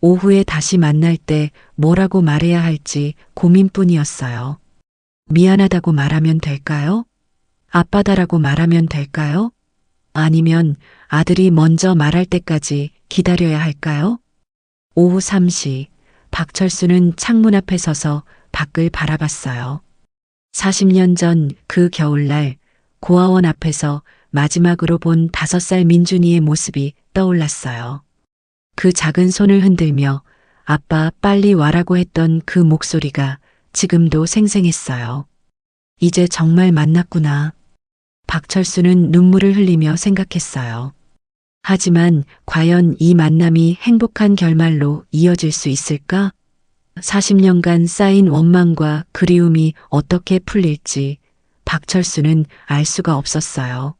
Speaker 2: 오후에 다시 만날 때 뭐라고 말해야 할지 고민뿐이었어요. 미안하다고 말하면 될까요? 아빠다라고 말하면 될까요? 아니면 아들이 먼저 말할 때까지 기다려야 할까요? 오후 3시, 박철수는 창문 앞에 서서 밖을 바라봤어요. 40년 전 그 겨울날 고아원 앞에서 마지막으로 본 5살 민준이의 모습이 떠올랐어요. 그 작은 손을 흔들며 아빠 빨리 와라고 했던 그 목소리가 지금도 생생했어요. 이제 정말 만났구나. 박철수는 눈물을 흘리며 생각했어요. 하지만 과연 이 만남이 행복한 결말로 이어질 수 있을까? 40년간 쌓인 원망과 그리움이 어떻게 풀릴지 박철수는 알 수가 없었어요.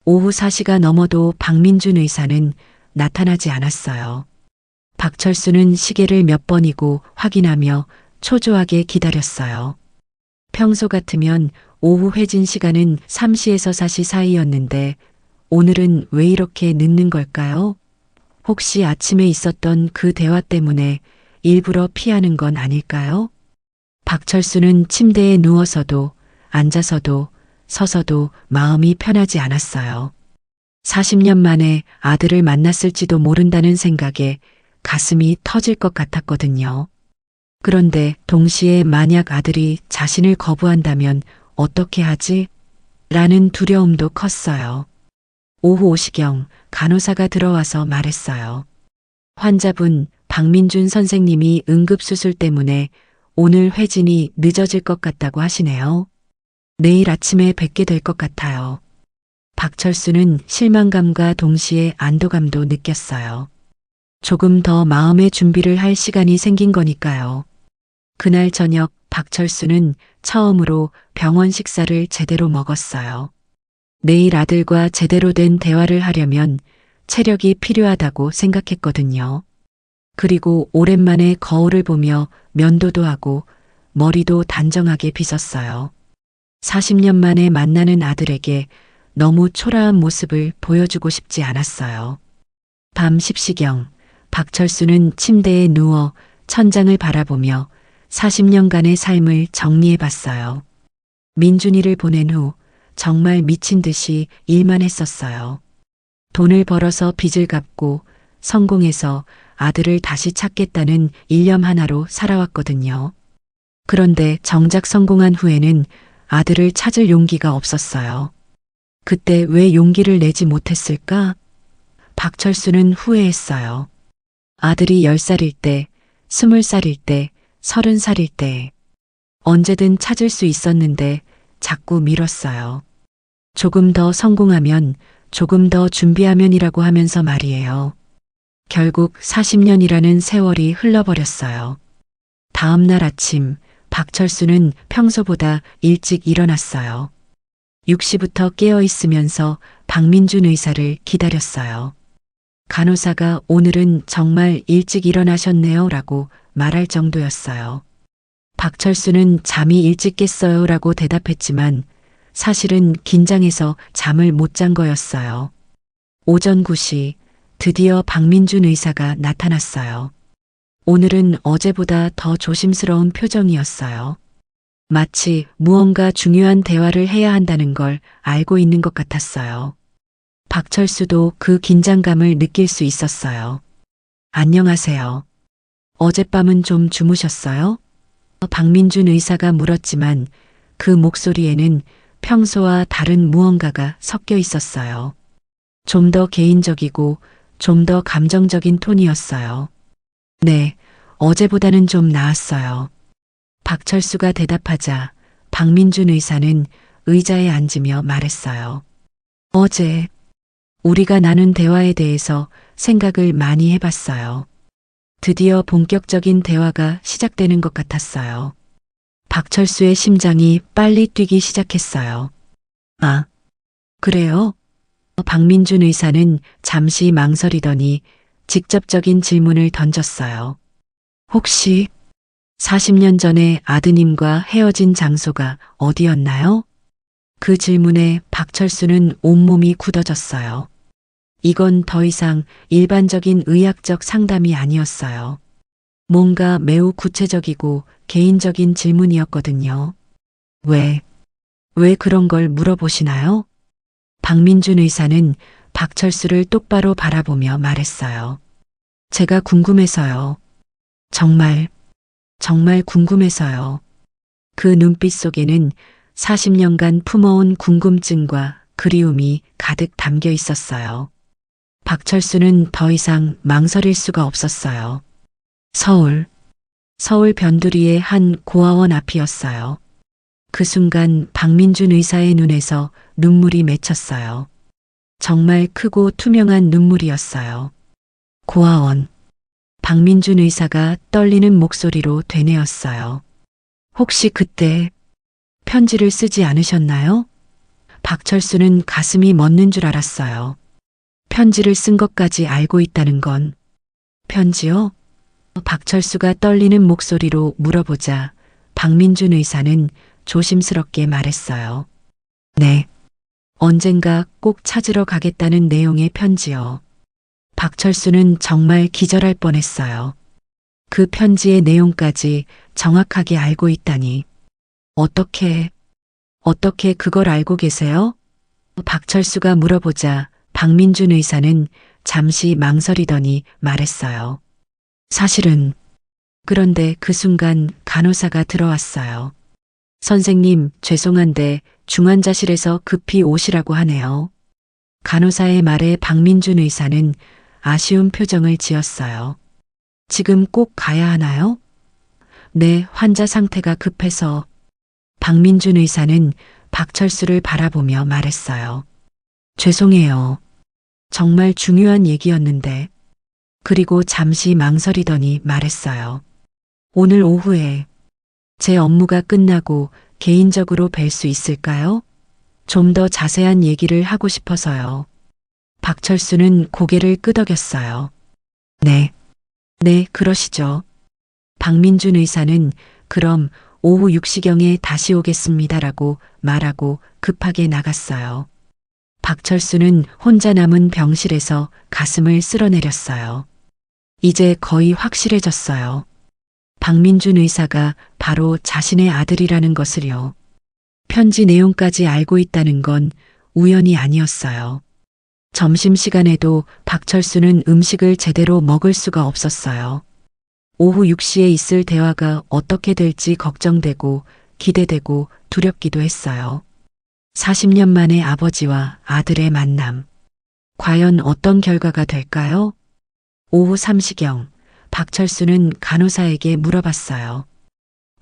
Speaker 2: 오후 4시가 넘어도 박민준 의사는 나타나지 않았어요. 박철수는 시계를 몇 번이고 확인하며 초조하게 기다렸어요. 평소 같으면 오후 회진 시간은 3시에서 4시 사이였는데 오늘은 왜 이렇게 늦는 걸까요? 혹시 아침에 있었던 그 대화 때문에 일부러 피하는 건 아닐까요? 박철수는 침대에 누워서도 앉아서도 서서도 마음이 편하지 않았어요. 40년 만에 아들을 만났을지도 모른다는 생각에 가슴이 터질 것 같았거든요. 그런데 동시에 만약 아들이 자신을 거부한다면 어떻게 하지? 라는 두려움도 컸어요. 오후 5시경 간호사가 들어와서 말했어요. 환자분 박민준 선생님이 응급수술 때문에 오늘 회진이 늦어질 것 같다고 하시네요. 내일 아침에 뵙게 될 것 같아요. 박철수는 실망감과 동시에 안도감도 느꼈어요. 조금 더 마음의 준비를 할 시간이 생긴 거니까요. 그날 저녁 박철수는 처음으로 병원 식사를 제대로 먹었어요. 내일 아들과 제대로 된 대화를 하려면 체력이 필요하다고 생각했거든요. 그리고 오랜만에 거울을 보며 면도도 하고 머리도 단정하게 빗었어요. 40년 만에 만나는 아들에게 너무 초라한 모습을 보여주고 싶지 않았어요. 밤 10시경 박철수는 침대에 누워 천장을 바라보며 40년간의 삶을 정리해 봤어요. 민준이를 보낸 후 정말 미친 듯이 일만 했었어요. 돈을 벌어서 빚을 갚고 성공해서 아들을 다시 찾겠다는 일념 하나로 살아왔거든요. 그런데 정작 성공한 후에는 아들을 찾을 용기가 없었어요. 그때 왜 용기를 내지 못했을까? 박철수는 후회했어요. 아들이 10살일 때, 20살일 때, 30살일 때, 언제든 찾을 수 있었는데 자꾸 미뤘어요. 조금 더 성공하면, 조금 더 준비하면이라고 하면서 말이에요. 결국 40년이라는 세월이 흘러버렸어요. 다음 날 아침, 박철수는 평소보다 일찍 일어났어요. 6시부터 깨어 있으면서 박민준 의사를 기다렸어요. 간호사가 오늘은 정말 일찍 일어나셨네요 라고 말할 정도였어요. 박철수는 잠이 일찍 깼어요 라고 대답했지만 사실은 긴장해서 잠을 못 잔 거였어요. 오전 9시 드디어 박민준 의사가 나타났어요. 오늘은 어제보다 더 조심스러운 표정이었어요. 마치 무언가 중요한 대화를 해야 한다는 걸 알고 있는 것 같았어요. 박철수도 그 긴장감을 느낄 수 있었어요. 안녕하세요. 어젯밤은 좀 주무셨어요? 박민준 의사가 물었지만 그 목소리에는 평소와 다른 무언가가 섞여 있었어요. 좀 더 개인적이고 좀 더 감정적인 톤이었어요. 네, 어제보다는 좀 나았어요. 박철수가 대답하자 박민준 의사는 의자에 앉으며 말했어요. 어제 우리가 나눈 대화에 대해서 생각을 많이 해봤어요. 드디어 본격적인 대화가 시작되는 것 같았어요. 박철수의 심장이 빨리 뛰기 시작했어요. 아, 그래요? 박민준 의사는 잠시 망설이더니 직접적인 질문을 던졌어요. 혹시 40년 전에 아드님과 헤어진 장소가 어디였나요? 그 질문에 박철수는 온몸이 굳어졌어요. 이건 더 이상 일반적인 의학적 상담이 아니었어요. 뭔가 매우 구체적이고 개인적인 질문이었거든요. 왜 그런 걸 물어보시나요? 박민준 의사는 박철수를 똑바로 바라보며 말했어요. 제가 궁금해서요. 정말 궁금해서요. 그 눈빛 속에는 40년간 품어온 궁금증과 그리움이 가득 담겨 있었어요. 박철수는 더 이상 망설일 수가 없었어요. 서울 변두리의 한 고아원 앞이었어요. 그 순간 박민준 의사의 눈에서 눈물이 맺혔어요. 정말 크고 투명한 눈물이었어요. 고아원. 박민준 의사가 떨리는 목소리로 되뇌었어요. 혹시 그때 편지를 쓰지 않으셨나요? 박철수는 가슴이 멎는 줄 알았어요. 편지를 쓴 것까지 알고 있다는 건. 편지요? 박철수가 떨리는 목소리로 물어보자 박민준 의사는 조심스럽게 말했어요. 네. 언젠가 꼭 찾으러 가겠다는 내용의 편지요. 박철수는 정말 기절할 뻔했어요. 그 편지의 내용까지 정확하게 알고 있다니. 어떻게 그걸 알고 계세요? 박철수가 물어보자 박민준 의사는 잠시 망설이더니 말했어요. 사실은. 그런데 그 순간 간호사가 들어왔어요. 선생님, 죄송한데 중환자실에서 급히 오시라고 하네요. 간호사의 말에 박민준 의사는 아쉬운 표정을 지었어요. 지금 꼭 가야 하나요? 네, 환자 상태가 급해서. 박민준 의사는 박철수를 바라보며 말했어요. 죄송해요. 정말 중요한 얘기였는데. 그리고 잠시 망설이더니 말했어요. 오늘 오후에 제 업무가 끝나고 개인적으로 뵐 수 있을까요? 좀 더 자세한 얘기를 하고 싶어서요. 박철수는 고개를 끄덕였어요. 네, 그러시죠. 박민준 의사는 그럼 오후 6시경에 다시 오겠습니다라고 말하고 급하게 나갔어요. 박철수는 혼자 남은 병실에서 가슴을 쓸어내렸어요. 이제 거의 확실해졌어요. 박민준 의사가 바로 자신의 아들이라는 것을요. 편지 내용까지 알고 있다는 건 우연이 아니었어요. 점심시간에도 박철수는 음식을 제대로 먹을 수가 없었어요. 오후 6시에 있을 대화가 어떻게 될지 걱정되고 기대되고 두렵기도 했어요. 40년 만에 아버지와 아들의 만남. 과연 어떤 결과가 될까요? 오후 3시경 박철수는 간호사에게 물어봤어요.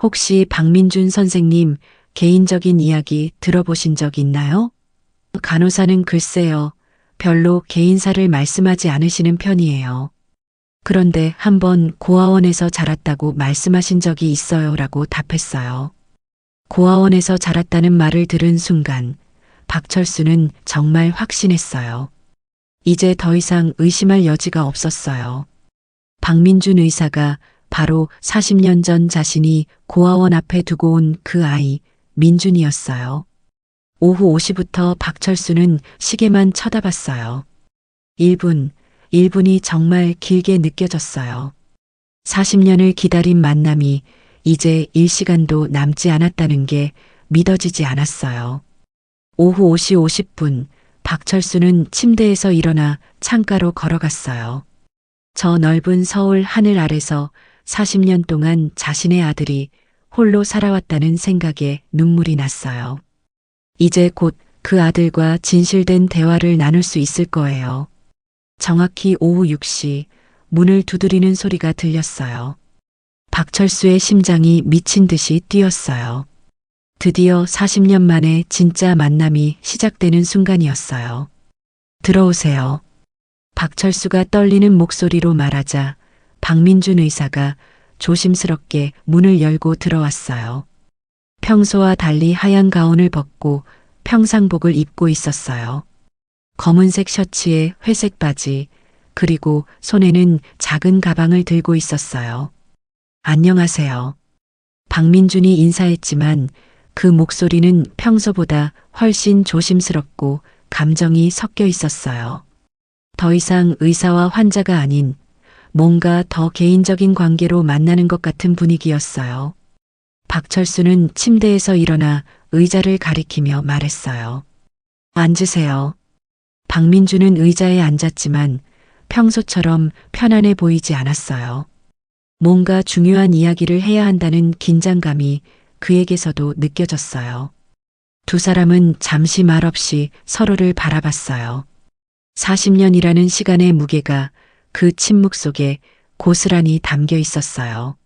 Speaker 2: 혹시 박민준 선생님 개인적인 이야기 들어보신 적 있나요? 간호사는 글쎄요. 별로 개인사를 말씀하지 않으시는 편이에요. 그런데 한번 고아원에서 자랐다고 말씀하신 적이 있어요 라고 답했어요. 고아원에서 자랐다는 말을 들은 순간 박철수는 정말 확신했어요. 이제 더 이상 의심할 여지가 없었어요. 박민준 의사가 바로 40년 전 자신이 고아원 앞에 두고 온 그 아이 민준이었어요. 오후 5시부터 박철수는 시계만 쳐다봤어요. 1분이 정말 길게 느껴졌어요. 40년을 기다린 만남이 이제 1시간도 남지 않았다는 게 믿어지지 않았어요. 오후 5시 50분, 박철수는 침대에서 일어나 창가로 걸어갔어요. 저 넓은 서울 하늘 아래서 40년 동안 자신의 아들이 홀로 살아왔다는 생각에 눈물이 났어요. 이제 곧 그 아들과 진실된 대화를 나눌 수 있을 거예요. 정확히 오후 6시 문을 두드리는 소리가 들렸어요. 박철수의 심장이 미친 듯이 뛰었어요. 드디어 40년 만에 진짜 만남이 시작되는 순간이었어요. 들어오세요. 박철수가 떨리는 목소리로 말하자 박민준 의사가 조심스럽게 문을 열고 들어왔어요. 평소와 달리 하얀 가운을 벗고 평상복을 입고 있었어요. 검은색 셔츠에 회색 바지, 그리고 손에는 작은 가방을 들고 있었어요. 안녕하세요. 박민준이 인사했지만 그 목소리는 평소보다 훨씬 조심스럽고 감정이 섞여 있었어요. 더 이상 의사와 환자가 아닌 뭔가 더 개인적인 관계로 만나는 것 같은 분위기였어요. 박철수는 침대에서 일어나 의자를 가리키며 말했어요. 앉으세요. 박민준은 의자에 앉았지만 평소처럼 편안해 보이지 않았어요. 뭔가 중요한 이야기를 해야 한다는 긴장감이 그에게서도 느껴졌어요. 두 사람은 잠시 말없이 서로를 바라봤어요. 40년이라는 시간의 무게가 그 침묵 속에 고스란히 담겨 있었어요.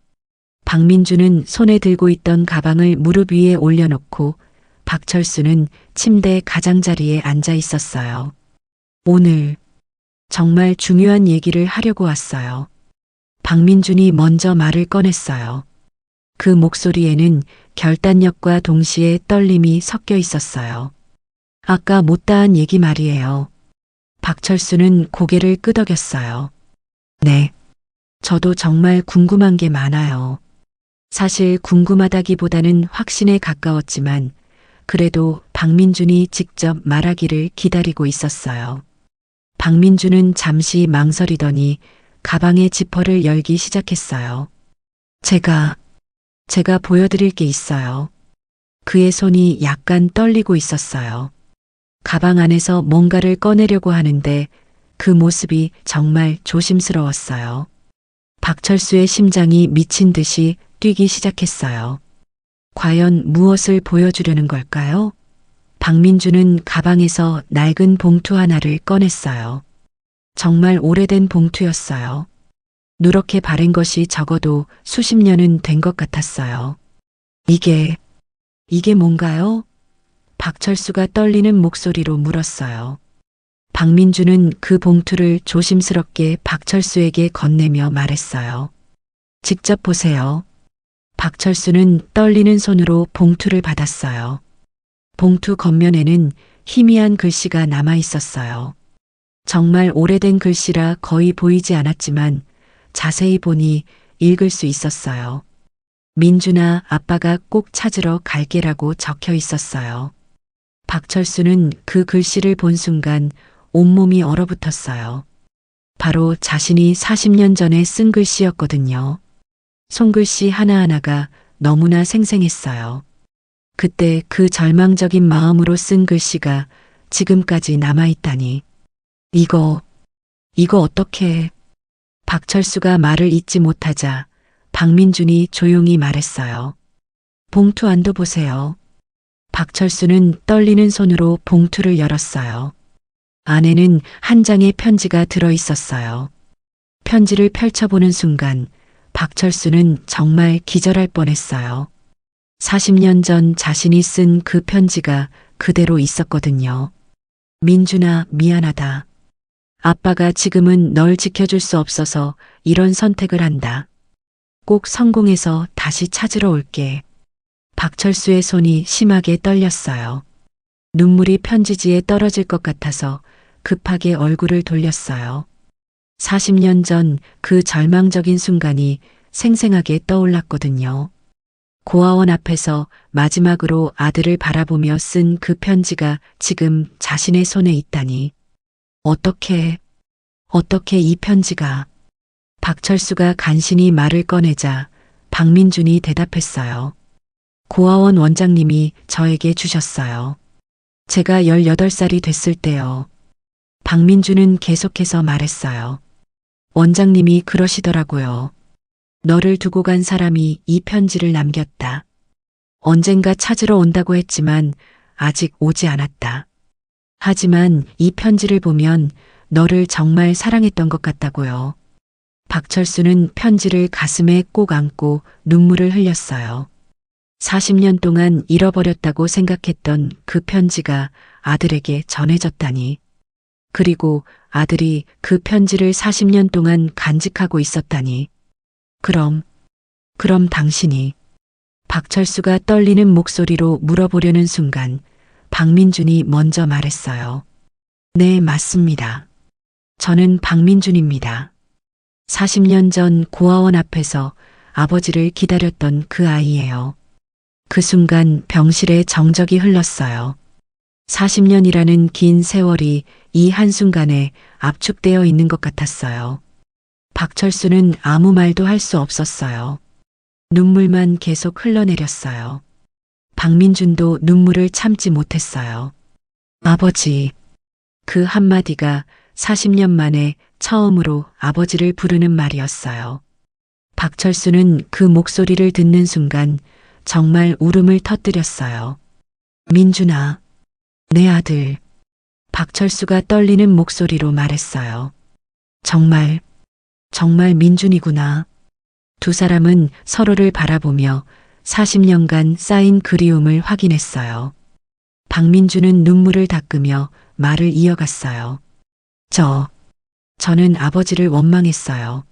Speaker 2: 박민주는 손에 들고 있던 가방을 무릎 위에 올려놓고 박철수는 침대 가장자리에 앉아 있었어요. 오늘 정말 중요한 얘기를 하려고 왔어요. 박민준이 먼저 말을 꺼냈어요. 그 목소리에는 결단력과 동시에 떨림이 섞여 있었어요. 아까 못다한 얘기 말이에요. 박철수는 고개를 끄덕였어요. 네. 저도 정말 궁금한 게 많아요. 사실 궁금하다기보다는 확신에 가까웠지만 그래도 박민준이 직접 말하기를 기다리고 있었어요. 박민준은 잠시 망설이더니 가방의 지퍼를 열기 시작했어요. 제가 보여드릴 게 있어요. 그의 손이 약간 떨리고 있었어요. 가방 안에서 뭔가를 꺼내려고 하는데 그 모습이 정말 조심스러웠어요. 박철수의 심장이 미친 듯이 뛰기 시작했어요. 과연 무엇을 보여주려는 걸까요? 박민주는 가방에서 낡은 봉투 하나를 꺼냈어요. 정말 오래된 봉투였어요. 누렇게 바른 것이 적어도 수십 년은 된 것 같았어요. 이게 뭔가요? 박철수가 떨리는 목소리로 물었어요. 박민주는 그 봉투를 조심스럽게 박철수에게 건네며 말했어요. 직접 보세요. 박철수는 떨리는 손으로 봉투를 받았어요. 봉투 겉면에는 희미한 글씨가 남아 있었어요. 정말 오래된 글씨라 거의 보이지 않았지만 자세히 보니 읽을 수 있었어요. 민준아, 아빠가 꼭 찾으러 갈게라고 적혀 있었어요. 박철수는 그 글씨를 본 순간 온몸이 얼어붙었어요. 바로 자신이 40년 전에 쓴 글씨였거든요. 손글씨 하나하나가 너무나 생생했어요. 그때 그 절망적인 마음으로 쓴 글씨가 지금까지 남아있다니. 이거 어떻게. 박철수가 말을 잇지 못하자 박민준이 조용히 말했어요. 봉투 안도 보세요. 박철수는 떨리는 손으로 봉투를 열었어요. 안에는 한 장의 편지가 들어 있었어요. 편지를 펼쳐보는 순간 박철수는 정말 기절할 뻔했어요. 40년 전 자신이 쓴 그 편지가 그대로 있었거든요. 민준아, 미안하다. 아빠가 지금은 널 지켜줄 수 없어서 이런 선택을 한다. 꼭 성공해서 다시 찾으러 올게. 박철수의 손이 심하게 떨렸어요. 눈물이 편지지에 떨어질 것 같아서 급하게 얼굴을 돌렸어요. 40년 전 그 절망적인 순간이 생생하게 떠올랐거든요. 고아원 앞에서 마지막으로 아들을 바라보며 쓴 그 편지가 지금 자신의 손에 있다니. 어떻게 이 편지가. 박철수가 간신히 말을 꺼내자 박민준이 대답했어요. 고아원 원장님이 저에게 주셨어요. 제가 18살이 됐을 때요. 박민준은 계속해서 말했어요. 원장님이 그러시더라고요. 너를 두고 간 사람이 이 편지를 남겼다. 언젠가 찾으러 온다고 했지만 아직 오지 않았다. 하지만 이 편지를 보면 너를 정말 사랑했던 것 같다고요. 박철수는 편지를 가슴에 꼭 안고 눈물을 흘렸어요. 40년 동안 잃어버렸다고 생각했던 그 편지가 아들에게 전해졌다니. 그리고 아들이 그 편지를 40년 동안 간직하고 있었다니. 그럼 당신이. 박철수가 떨리는 목소리로 물어보려는 순간 박민준이 먼저 말했어요. 네, 맞습니다. 저는 박민준입니다. 40년 전 고아원 앞에서 아버지를 기다렸던 그 아이예요. 그 순간 병실에 정적이 흘렀어요. 40년이라는 긴 세월이 이 한순간에 압축되어 있는 것 같았어요. 박철수는 아무 말도 할 수 없었어요. 눈물만 계속 흘러내렸어요. 박민준도 눈물을 참지 못했어요. 아버지. 그 한마디가 40년 만에 처음으로 아버지를 부르는 말이었어요. 박철수는 그 목소리를 듣는 순간 정말 울음을 터뜨렸어요. 민준아, 내 아들. 박철수가 떨리는 목소리로 말했어요. 정말 민준이구나. 두 사람은 서로를 바라보며 40년간 쌓인 그리움을 확인했어요. 박민준은 눈물을 닦으며 말을 이어갔어요. 저는 아버지를 원망했어요.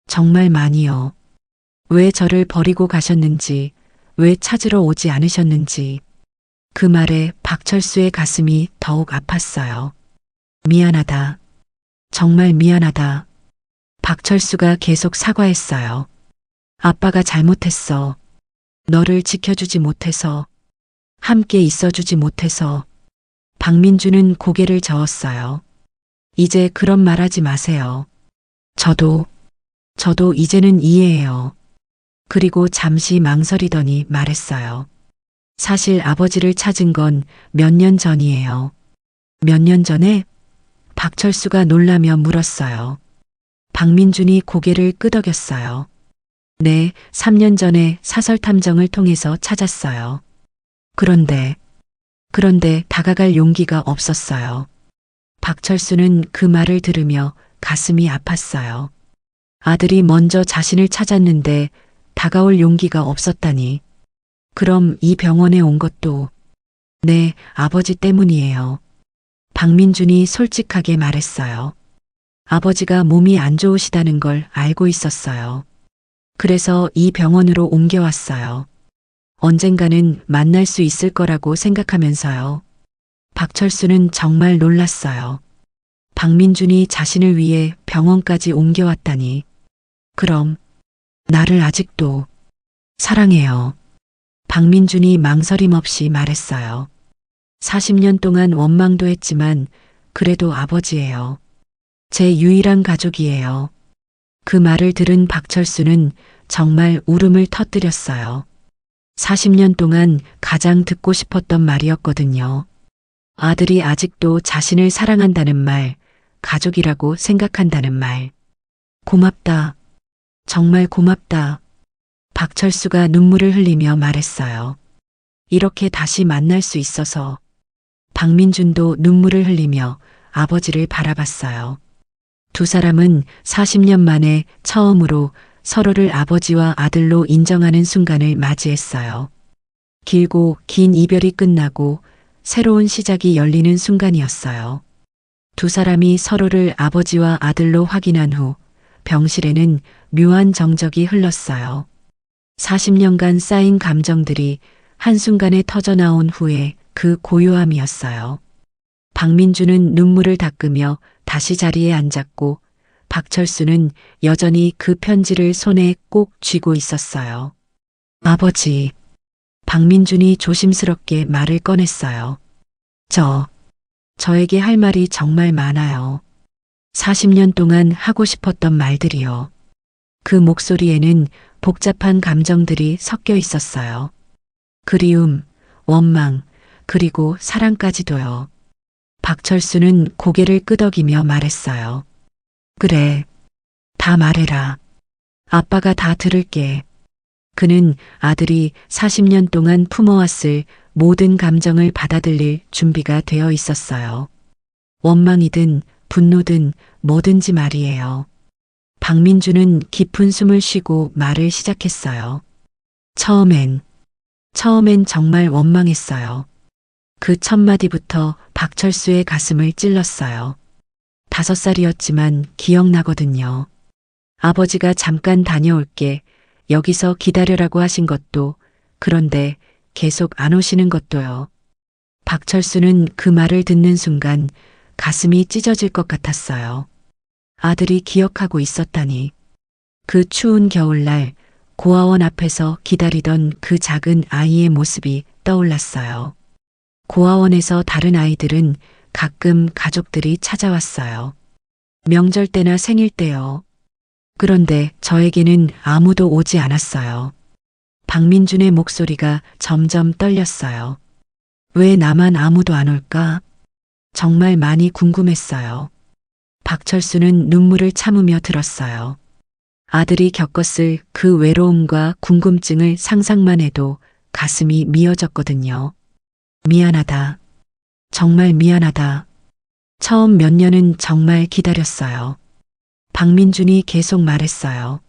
Speaker 2: 정말 많이요. 왜 저를 버리고 가셨는지, 왜 찾으러 오지 않으셨는지. 그 말에 박철수의 가슴이 더욱 아팠어요. 미안하다. 정말 미안하다. 박철수가 계속 사과했어요. 아빠가 잘못했어. 너를 지켜주지 못해서, 함께 있어주지 못해서. 박민준은 고개를 저었어요. 이제 그런 말하지 마세요. 저도 이제는 이해해요. 그리고 잠시 망설이더니 말했어요. 사실 아버지를 찾은 건 몇 년 전이에요. 몇 년 전에? 박철수가 놀라며 물었어요. 박민준이 고개를 끄덕였어요. 네, 3년 전에 사설 탐정을 통해서 찾았어요. 그런데 다가갈 용기가 없었어요. 박철수는 그 말을 들으며 가슴이 아팠어요. 아들이 먼저 자신을 찾았는데 다가올 용기가 없었다니. 그럼 이 병원에 온 것도 네, 아버지 때문이에요. 박민준이 솔직하게 말했어요. 아버지가 몸이 안 좋으시다는 걸 알고 있었어요. 그래서 이 병원으로 옮겨왔어요. 언젠가는 만날 수 있을 거라고 생각하면서요. 박철수는 정말 놀랐어요. 박민준이 자신을 위해 병원까지 옮겨왔다니. 그럼 나를 아직도 사랑해요. 박민준이 망설임 없이 말했어요. 40년 동안 원망도 했지만 그래도 아버지예요. 제 유일한 가족이에요. 그 말을 들은 박철수는 정말 울음을 터뜨렸어요. 40년 동안 가장 듣고 싶었던 말이었거든요. 아들이 아직도 자신을 사랑한다는 말, 가족이라고 생각한다는 말. 고맙다. 정말 고맙다. 박철수가 눈물을 흘리며 말했어요. 이렇게 다시 만날 수 있어서. 박민준도 눈물을 흘리며 아버지를 바라봤어요. 두 사람은 40년 만에 처음으로 서로를 아버지와 아들로 인정하는 순간을 맞이했어요. 길고 긴 이별이 끝나고 새로운 시작이 열리는 순간이었어요. 두 사람이 서로를 아버지와 아들로 확인한 후 병실에는 묘한 정적이 흘렀어요. 40년간 쌓인 감정들이 한순간에 터져나온 후에 그 고요함이었어요. 박민주는 눈물을 닦으며 다시 자리에 앉았고 박철수는 여전히 그 편지를 손에 꼭 쥐고 있었어요. 아버지. 박민준이 조심스럽게 말을 꺼냈어요. 저에게 할 말이 정말 많아요. 40년 동안 하고 싶었던 말들이요. 그 목소리에는 복잡한 감정들이 섞여 있었어요. 그리움, 원망, 그리고 사랑까지도요. 박철수는 고개를 끄덕이며 말했어요. 그래, 다 말해라. 아빠가 다 들을게. 그는 아들이 40년 동안 품어왔을 모든 감정을 받아들일 준비가 되어 있었어요. 원망이든 분노든 뭐든지 말이에요. 박민주는 깊은 숨을 쉬고 말을 시작했어요. 처음엔 정말 원망했어요. 그 첫 마디부터 박철수의 가슴을 찔렀어요. 5살이었지만 기억나거든요. 아버지가 잠깐 다녀올게. 여기서 기다려라고 하신 것도, 그런데 계속 안 오시는 것도요. 박철수는 그 말을 듣는 순간 가슴이 찢어질 것 같았어요. 아들이 기억하고 있었다니. 그 추운 겨울날 고아원 앞에서 기다리던 그 작은 아이의 모습이 떠올랐어요. 고아원에서 다른 아이들은 가끔 가족들이 찾아왔어요. 명절 때나 생일 때요. 그런데 저에게는 아무도 오지 않았어요. 박민준의 목소리가 점점 떨렸어요. 왜 나만 아무도 안 올까? 정말 많이 궁금했어요. 박철수는 눈물을 참으며 들었어요. 아들이 겪었을 그 외로움과 궁금증을 상상만 해도 가슴이 미어졌거든요. 미안하다. 정말 미안하다. 처음 몇 년은 정말 기다렸어요. 박민준이 계속 말했어요.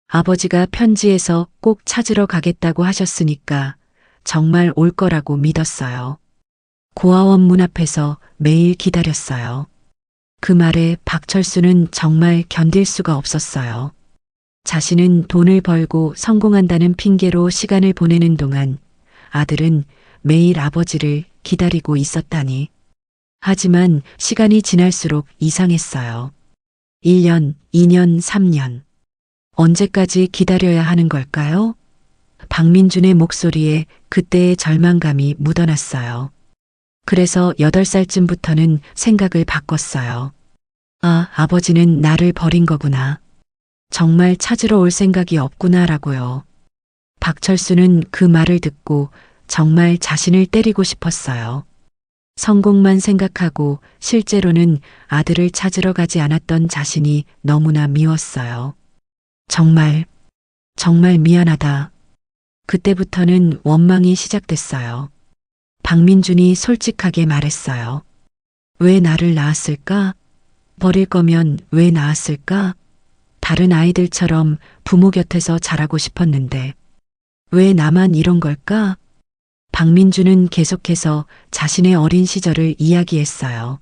Speaker 2: 아버지가 편지에서 꼭 찾으러 가겠다고 하셨으니까 정말 올 거라고 믿었어요. 고아원 문 앞에서 매일 기다렸어요. 그 말에 박철수는 정말 견딜 수가 없었어요. 자신은 돈을 벌고 성공한다는 핑계로 시간을 보내는 동안 아들은 매일 아버지를 기다리고 있었다니. 하지만 시간이 지날수록 이상했어요. 1년, 2년, 3년. 언제까지 기다려야 하는 걸까요? 박민준의 목소리에 그때의 절망감이 묻어났어요. 그래서 8살쯤부터는 생각을 바꿨어요. 아, 아버지는 나를 버린 거구나. 정말 찾으러 올 생각이 없구나라고요. 박철수는 그 말을 듣고 정말 자신을 때리고 싶었어요. 성공만 생각하고 실제로는 아들을 찾으러 가지 않았던 자신이 너무나 미웠어요. 정말 미안하다. 그때부터는 원망이 시작됐어요. 박민준이 솔직하게 말했어요. 왜 나를 낳았을까? 버릴 거면 왜 낳았을까? 다른 아이들처럼 부모 곁에서 자라고 싶었는데 왜 나만 이런 걸까? 박민주는 계속해서 자신의 어린 시절을 이야기했어요.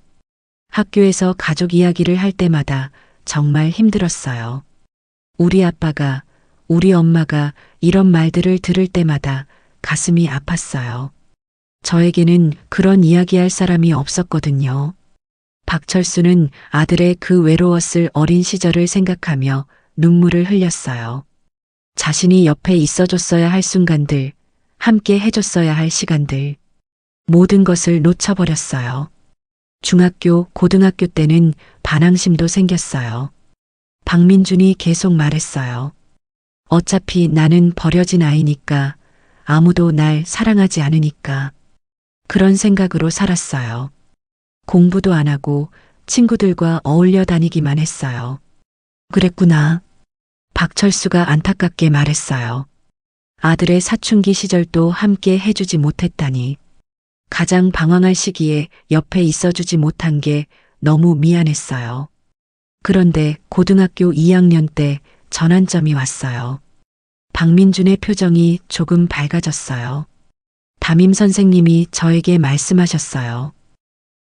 Speaker 2: 학교에서 가족 이야기를 할 때마다 정말 힘들었어요. 우리 아빠가, 우리 엄마가 이런 말들을 들을 때마다 가슴이 아팠어요. 저에게는 그런 이야기할 사람이 없었거든요. 박철수는 아들의 그 외로웠을 어린 시절을 생각하며 눈물을 흘렸어요. 자신이 옆에 있어줬어야 할 순간들, 함께 해줬어야 할 시간들, 모든 것을 놓쳐버렸어요. 중학교, 고등학교 때는 반항심도 생겼어요. 박민준이 계속 말했어요. 어차피 나는 버려진 아이니까, 아무도 날 사랑하지 않으니까. 그런 생각으로 살았어요. 공부도 안 하고 친구들과 어울려 다니기만 했어요. 그랬구나. 박철수가 안타깝게 말했어요. 아들의 사춘기 시절도 함께 해주지 못했다니. 가장 방황할 시기에 옆에 있어주지 못한 게 너무 미안했어요. 그런데 고등학교 2학년 때 전환점이 왔어요. 박민준의 표정이 조금 밝아졌어요. 담임 선생님이 저에게 말씀하셨어요.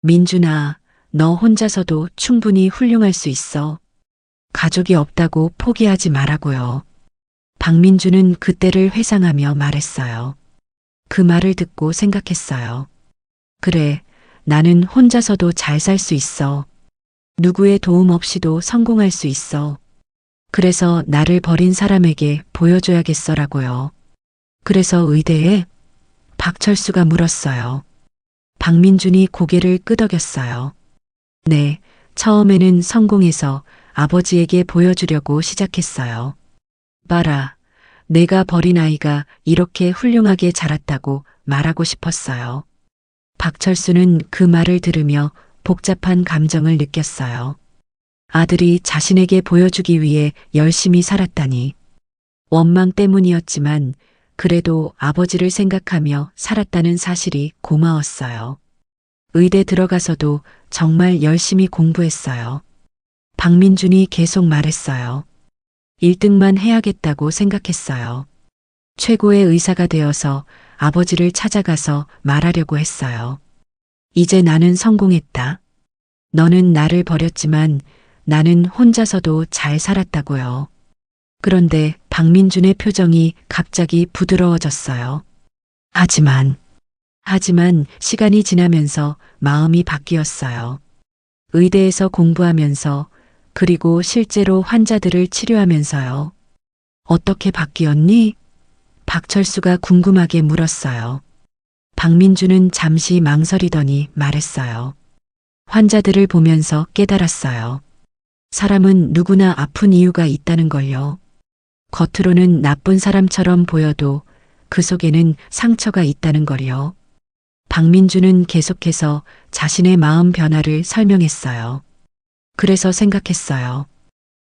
Speaker 2: 민준아, 너 혼자서도 충분히 훌륭할 수 있어. 가족이 없다고 포기하지 말라고요. 박민준은 그때를 회상하며 말했어요. 그 말을 듣고 생각했어요. 그래, 나는 혼자서도 잘 살 수 있어. 누구의 도움 없이도 성공할 수 있어. 그래서 나를 버린 사람에게 보여줘야겠어라고요. 그래서 의대에? 박철수가 물었어요. 박민준이 고개를 끄덕였어요. 네, 처음에는 성공해서 아버지에게 보여주려고 시작했어요. 봐라, 내가 버린 아이가 이렇게 훌륭하게 자랐다고 말하고 싶었어요. 박철수는 그 말을 들으며 복잡한 감정을 느꼈어요. 아들이 자신에게 보여주기 위해 열심히 살았다니. 원망 때문이었지만 그래도 아버지를 생각하며 살았다는 사실이 고마웠어요. 의대 들어가서도 정말 열심히 공부했어요. 박민준이 계속 말했어요. 1등만 해야겠다고 생각했어요. 최고의 의사가 되어서 아버지를 찾아가서 말하려고 했어요. 이제 나는 성공했다. 너는 나를 버렸지만 나는 혼자서도 잘 살았다고요. 그런데 박민준의 표정이 갑자기 부드러워졌어요. 하지만 시간이 지나면서 마음이 바뀌었어요. 의대에서 공부하면서 그리고 실제로 환자들을 치료하면서요. 어떻게 바뀌었니? 박철수가 궁금하게 물었어요. 박민준은 잠시 망설이더니 말했어요. 환자들을 보면서 깨달았어요. 사람은 누구나 아픈 이유가 있다는 걸요. 겉으로는 나쁜 사람처럼 보여도 그 속에는 상처가 있다는 걸요. 박민준은 계속해서 자신의 마음 변화를 설명했어요. 그래서 생각했어요.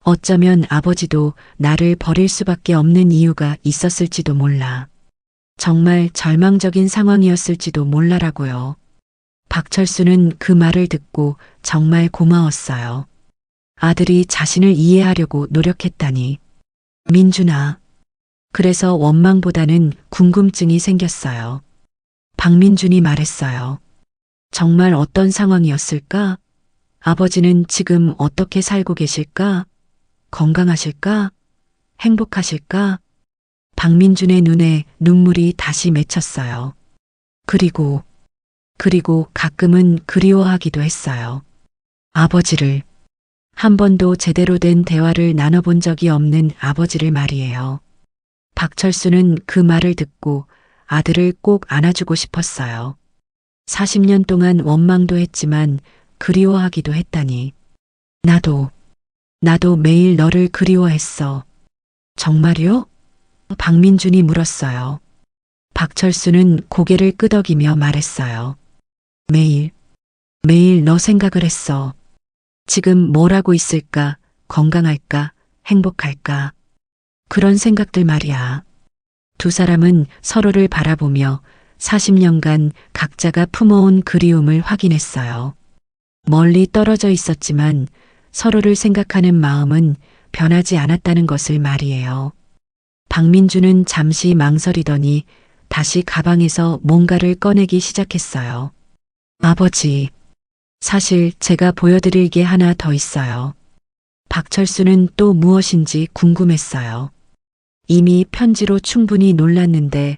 Speaker 2: 어쩌면 아버지도 나를 버릴 수밖에 없는 이유가 있었을지도 몰라. 정말 절망적인 상황이었을지도 몰라라고요. 박철수는 그 말을 듣고 정말 고마웠어요. 아들이 자신을 이해하려고 노력했다니. 민준아. 그래서 원망보다는 궁금증이 생겼어요. 박민준이 말했어요. 정말 어떤 상황이었을까? 아버지는 지금 어떻게 살고 계실까? 건강하실까? 행복하실까? 박민준의 눈에 눈물이 다시 맺혔어요. 그리고 가끔은 그리워하기도 했어요. 아버지를. 한 번도 제대로 된 대화를 나눠본 적이 없는 아버지를 말이에요. 박철수는 그 말을 듣고 아들을 꼭 안아주고 싶었어요. 40년 동안 원망도 했지만 그리워하기도 했다니. 나도 매일 너를 그리워했어. 정말요? 박민준이 물었어요. 박철수는 고개를 끄덕이며 말했어요. 매일 너 생각을 했어. 지금 뭘 하고 있을까? 건강할까? 행복할까? 그런 생각들 말이야. 두 사람은 서로를 바라보며 40년간 각자가 품어온 그리움을 확인했어요. 멀리 떨어져 있었지만 서로를 생각하는 마음은 변하지 않았다는 것을 말이에요. 박민준은 잠시 망설이더니 다시 가방에서 뭔가를 꺼내기 시작했어요. 아버지, 사실 제가 보여드릴 게 하나 더 있어요. 박철수는 또 무엇인지 궁금했어요. 이미 편지로 충분히 놀랐는데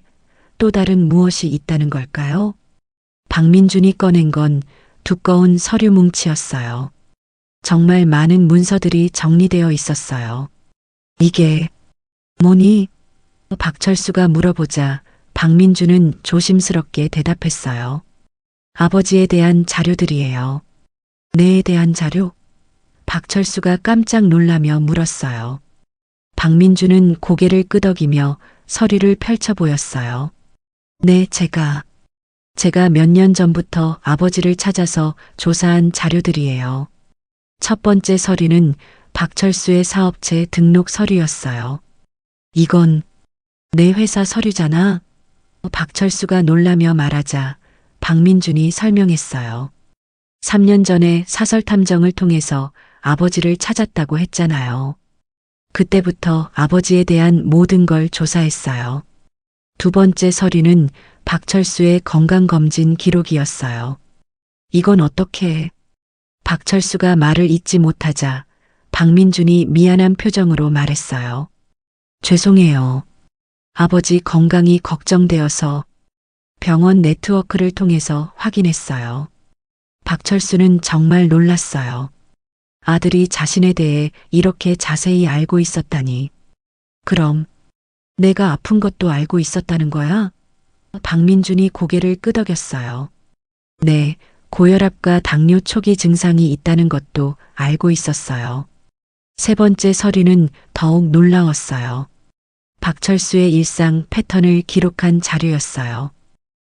Speaker 2: 또 다른 무엇이 있다는 걸까요? 박민준이 꺼낸 건 두꺼운 서류 뭉치였어요. 정말 많은 문서들이 정리되어 있었어요. 이게 뭐니? 박철수가 물어보자 박민주는 조심스럽게 대답했어요. 아버지에 대한 자료들이에요. 내에 대한 자료? 박철수가 깜짝 놀라며 물었어요. 박민주는 고개를 끄덕이며 서류를 펼쳐 보였어요. 네, 제가 몇 년 전부터 아버지를 찾아서 조사한 자료들이에요. 첫 번째 서류는 박철수의 사업체 등록 서류였어요. 이건 내 회사 서류잖아. 박철수가 놀라며 말하자 박민준이 설명했어요. 3년 전에 사설 탐정을 통해서 아버지를 찾았다고 했잖아요. 그때부터 아버지에 대한 모든 걸 조사했어요. 두 번째 서류는 박철수의 건강검진 기록이었어요. 이건 어떻게? 박철수가 말을 잇지 못하자 박민준이 미안한 표정으로 말했어요. 죄송해요. 아버지 건강이 걱정되어서 병원 네트워크를 통해서 확인했어요. 박철수는 정말 놀랐어요. 아들이 자신에 대해 이렇게 자세히 알고 있었다니. 그럼 내가 아픈 것도 알고 있었다는 거야? 박민준이 고개를 끄덕였어요. 네, 고혈압과 당뇨 초기 증상이 있다는 것도 알고 있었어요. 세 번째 서류는 더욱 놀라웠어요. 박철수의 일상 패턴을 기록한 자료였어요.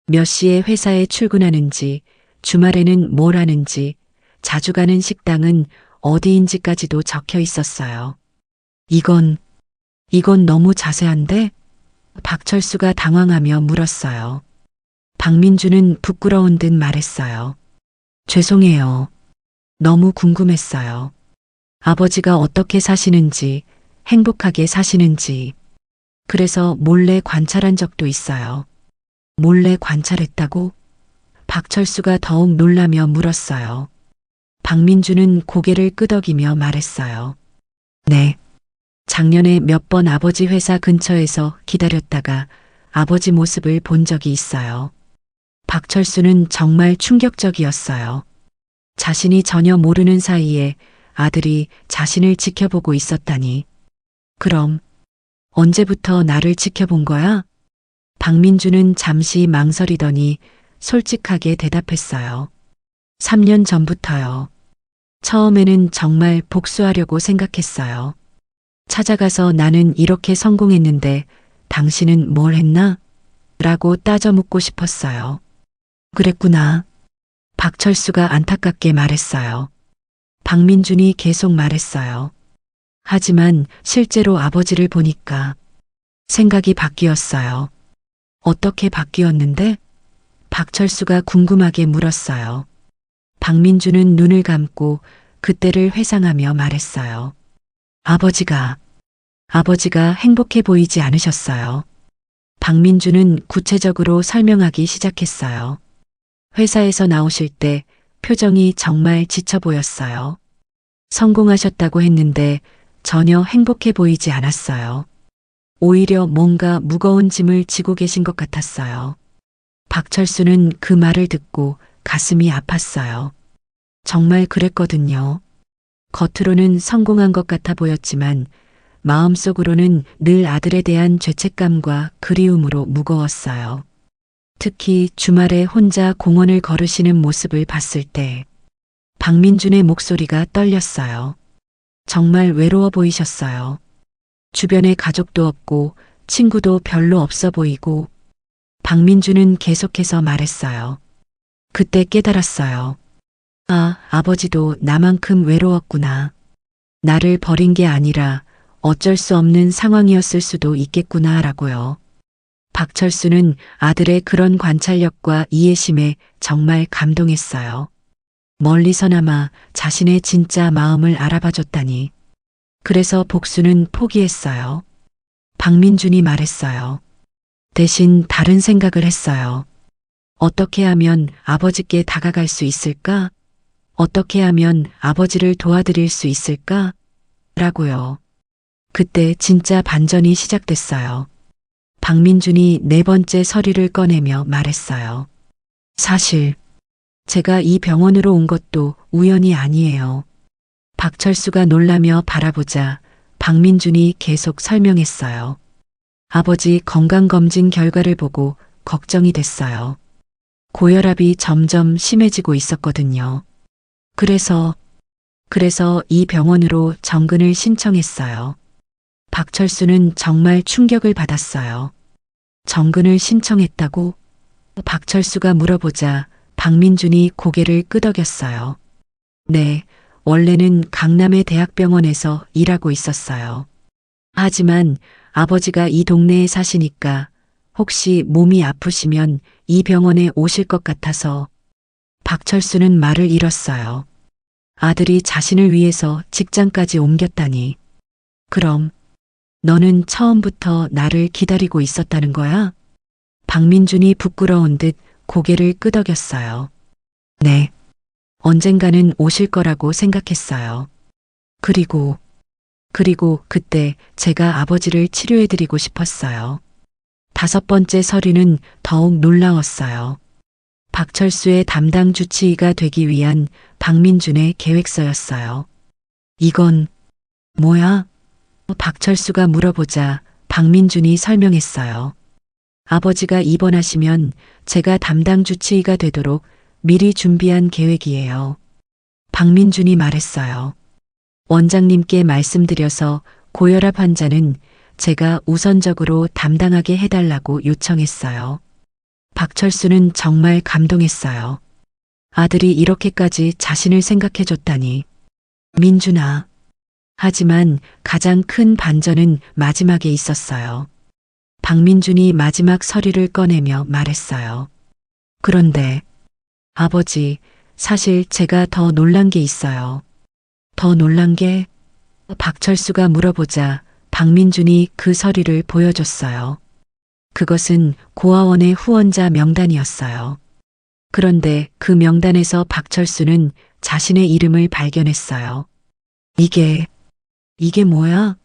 Speaker 2: 몇 시에 회사에 출근하는지, 주말에는 뭘 하는지, 자주 가는 식당은 어디인지까지도 적혀 있었어요. 이건 너무 자세한데? 박철수가 당황하며 물었어요. 박민주는 부끄러운 듯 말했어요. 죄송해요. 너무 궁금했어요. 아버지가 어떻게 사시는지, 행복하게 사시는지. 그래서 몰래 관찰한 적도 있어요. 몰래 관찰했다고? 박철수가 더욱 놀라며 물었어요. 박민주는 고개를 끄덕이며 말했어요. 네. 작년에 몇 번 아버지 회사 근처에서 기다렸다가 아버지 모습을 본 적이 있어요. 박철수는 정말 충격적이었어요. 자신이 전혀 모르는 사이에 아들이 자신을 지켜보고 있었다니. 그럼 언제부터 나를 지켜본 거야? 박민주는 잠시 망설이더니 솔직하게 대답했어요. 3년 전부터요. 처음에는 정말 복수하려고 생각했어요. 찾아가서 나는 이렇게 성공했는데 당신은 뭘 했나? 라고 따져 묻고 싶었어요. 그랬구나. 박철수가 안타깝게 말했어요. 박민준이 계속 말했어요. 하지만 실제로 아버지를 보니까 생각이 바뀌었어요. 어떻게 바뀌었는데? 박철수가 궁금하게 물었어요. 박민주는 눈을 감고 그때를 회상하며 말했어요. 아버지가 행복해 보이지 않으셨어요. 박민주는 구체적으로 설명하기 시작했어요. 회사에서 나오실 때 표정이 정말 지쳐 보였어요. 성공하셨다고 했는데 전혀 행복해 보이지 않았어요. 오히려 뭔가 무거운 짐을 지고 계신 것 같았어요. 박철수는 그 말을 듣고 가슴이 아팠어요. 정말 그랬거든요. 겉으로는 성공한 것 같아 보였지만 마음속으로는 늘 아들에 대한 죄책감과 그리움으로 무거웠어요. 특히 주말에 혼자 공원을 걸으시는 모습을 봤을 때 박민준의 목소리가 떨렸어요. 정말 외로워 보이셨어요. 주변에 가족도 없고 친구도 별로 없어 보이고. 박민준은 계속해서 말했어요. 그때 깨달았어요. 아, 아버지도 나만큼 외로웠구나. 나를 버린 게 아니라 어쩔 수 없는 상황이었을 수도 있겠구나라고요. 박철수는 아들의 그런 관찰력과 이해심에 정말 감동했어요. 멀리서나마 자신의 진짜 마음을 알아봐줬다니. 그래서 복수는 포기했어요. 박민준이 말했어요. 대신 다른 생각을 했어요. 어떻게 하면 아버지께 다가갈 수 있을까? 어떻게 하면 아버지를 도와드릴 수 있을까? 라고요. 그때 진짜 반전이 시작됐어요. 박민준이 네 번째 서류를 꺼내며 말했어요. 사실 제가 이 병원으로 온 것도 우연이 아니에요. 박철수가 놀라며 바라보자 박민준이 계속 설명했어요. 아버지 건강검진 결과를 보고 걱정이 됐어요. 고혈압이 점점 심해지고 있었거든요. 그래서 이 병원으로 정근을 신청했어요. 박철수는 정말 충격을 받았어요. 정근을 신청했다고? 박철수가 물어보자 박민준이 고개를 끄덕였어요. 네, 원래는 강남의 대학병원에서 일하고 있었어요. 하지만 아버지가 이 동네에 사시니까 혹시 몸이 아프시면 이 병원에 오실 것 같아서. 박철수는 말을 잃었어요. 아들이 자신을 위해서 직장까지 옮겼다니. 그럼 너는 처음부터 나를 기다리고 있었다는 거야? 박민준이 부끄러운 듯 고개를 끄덕였어요. 네. 언젠가는 오실 거라고 생각했어요. 그리고 그때 제가 아버지를 치료해드리고 싶었어요. 5번째 서류는 더욱 놀라웠어요. 박철수의 담당 주치의가 되기 위한 박민준의 계획서였어요. 이건 뭐야? 박철수가 물어보자 박민준이 설명했어요. 아버지가 입원하시면 제가 담당 주치의가 되도록 미리 준비한 계획이에요. 박민준이 말했어요. 원장님께 말씀드려서 고혈압 환자는 제가 우선적으로 담당하게 해달라고 요청했어요. 박철수는 정말 감동했어요. 아들이 이렇게까지 자신을 생각해줬다니. 민준아. 하지만 가장 큰 반전은 마지막에 있었어요. 박민준이 마지막 서류를 꺼내며 말했어요. 그런데 아버지, 사실 제가 더 놀란 게 있어요. 더 놀란 게? 박철수가 물어보자 박민준이 그 서류를 보여줬어요. 그것은 고아원의 후원자 명단이었어요. 그런데 그 명단에서 박철수는 자신의 이름을 발견했어요. 이게 뭐야?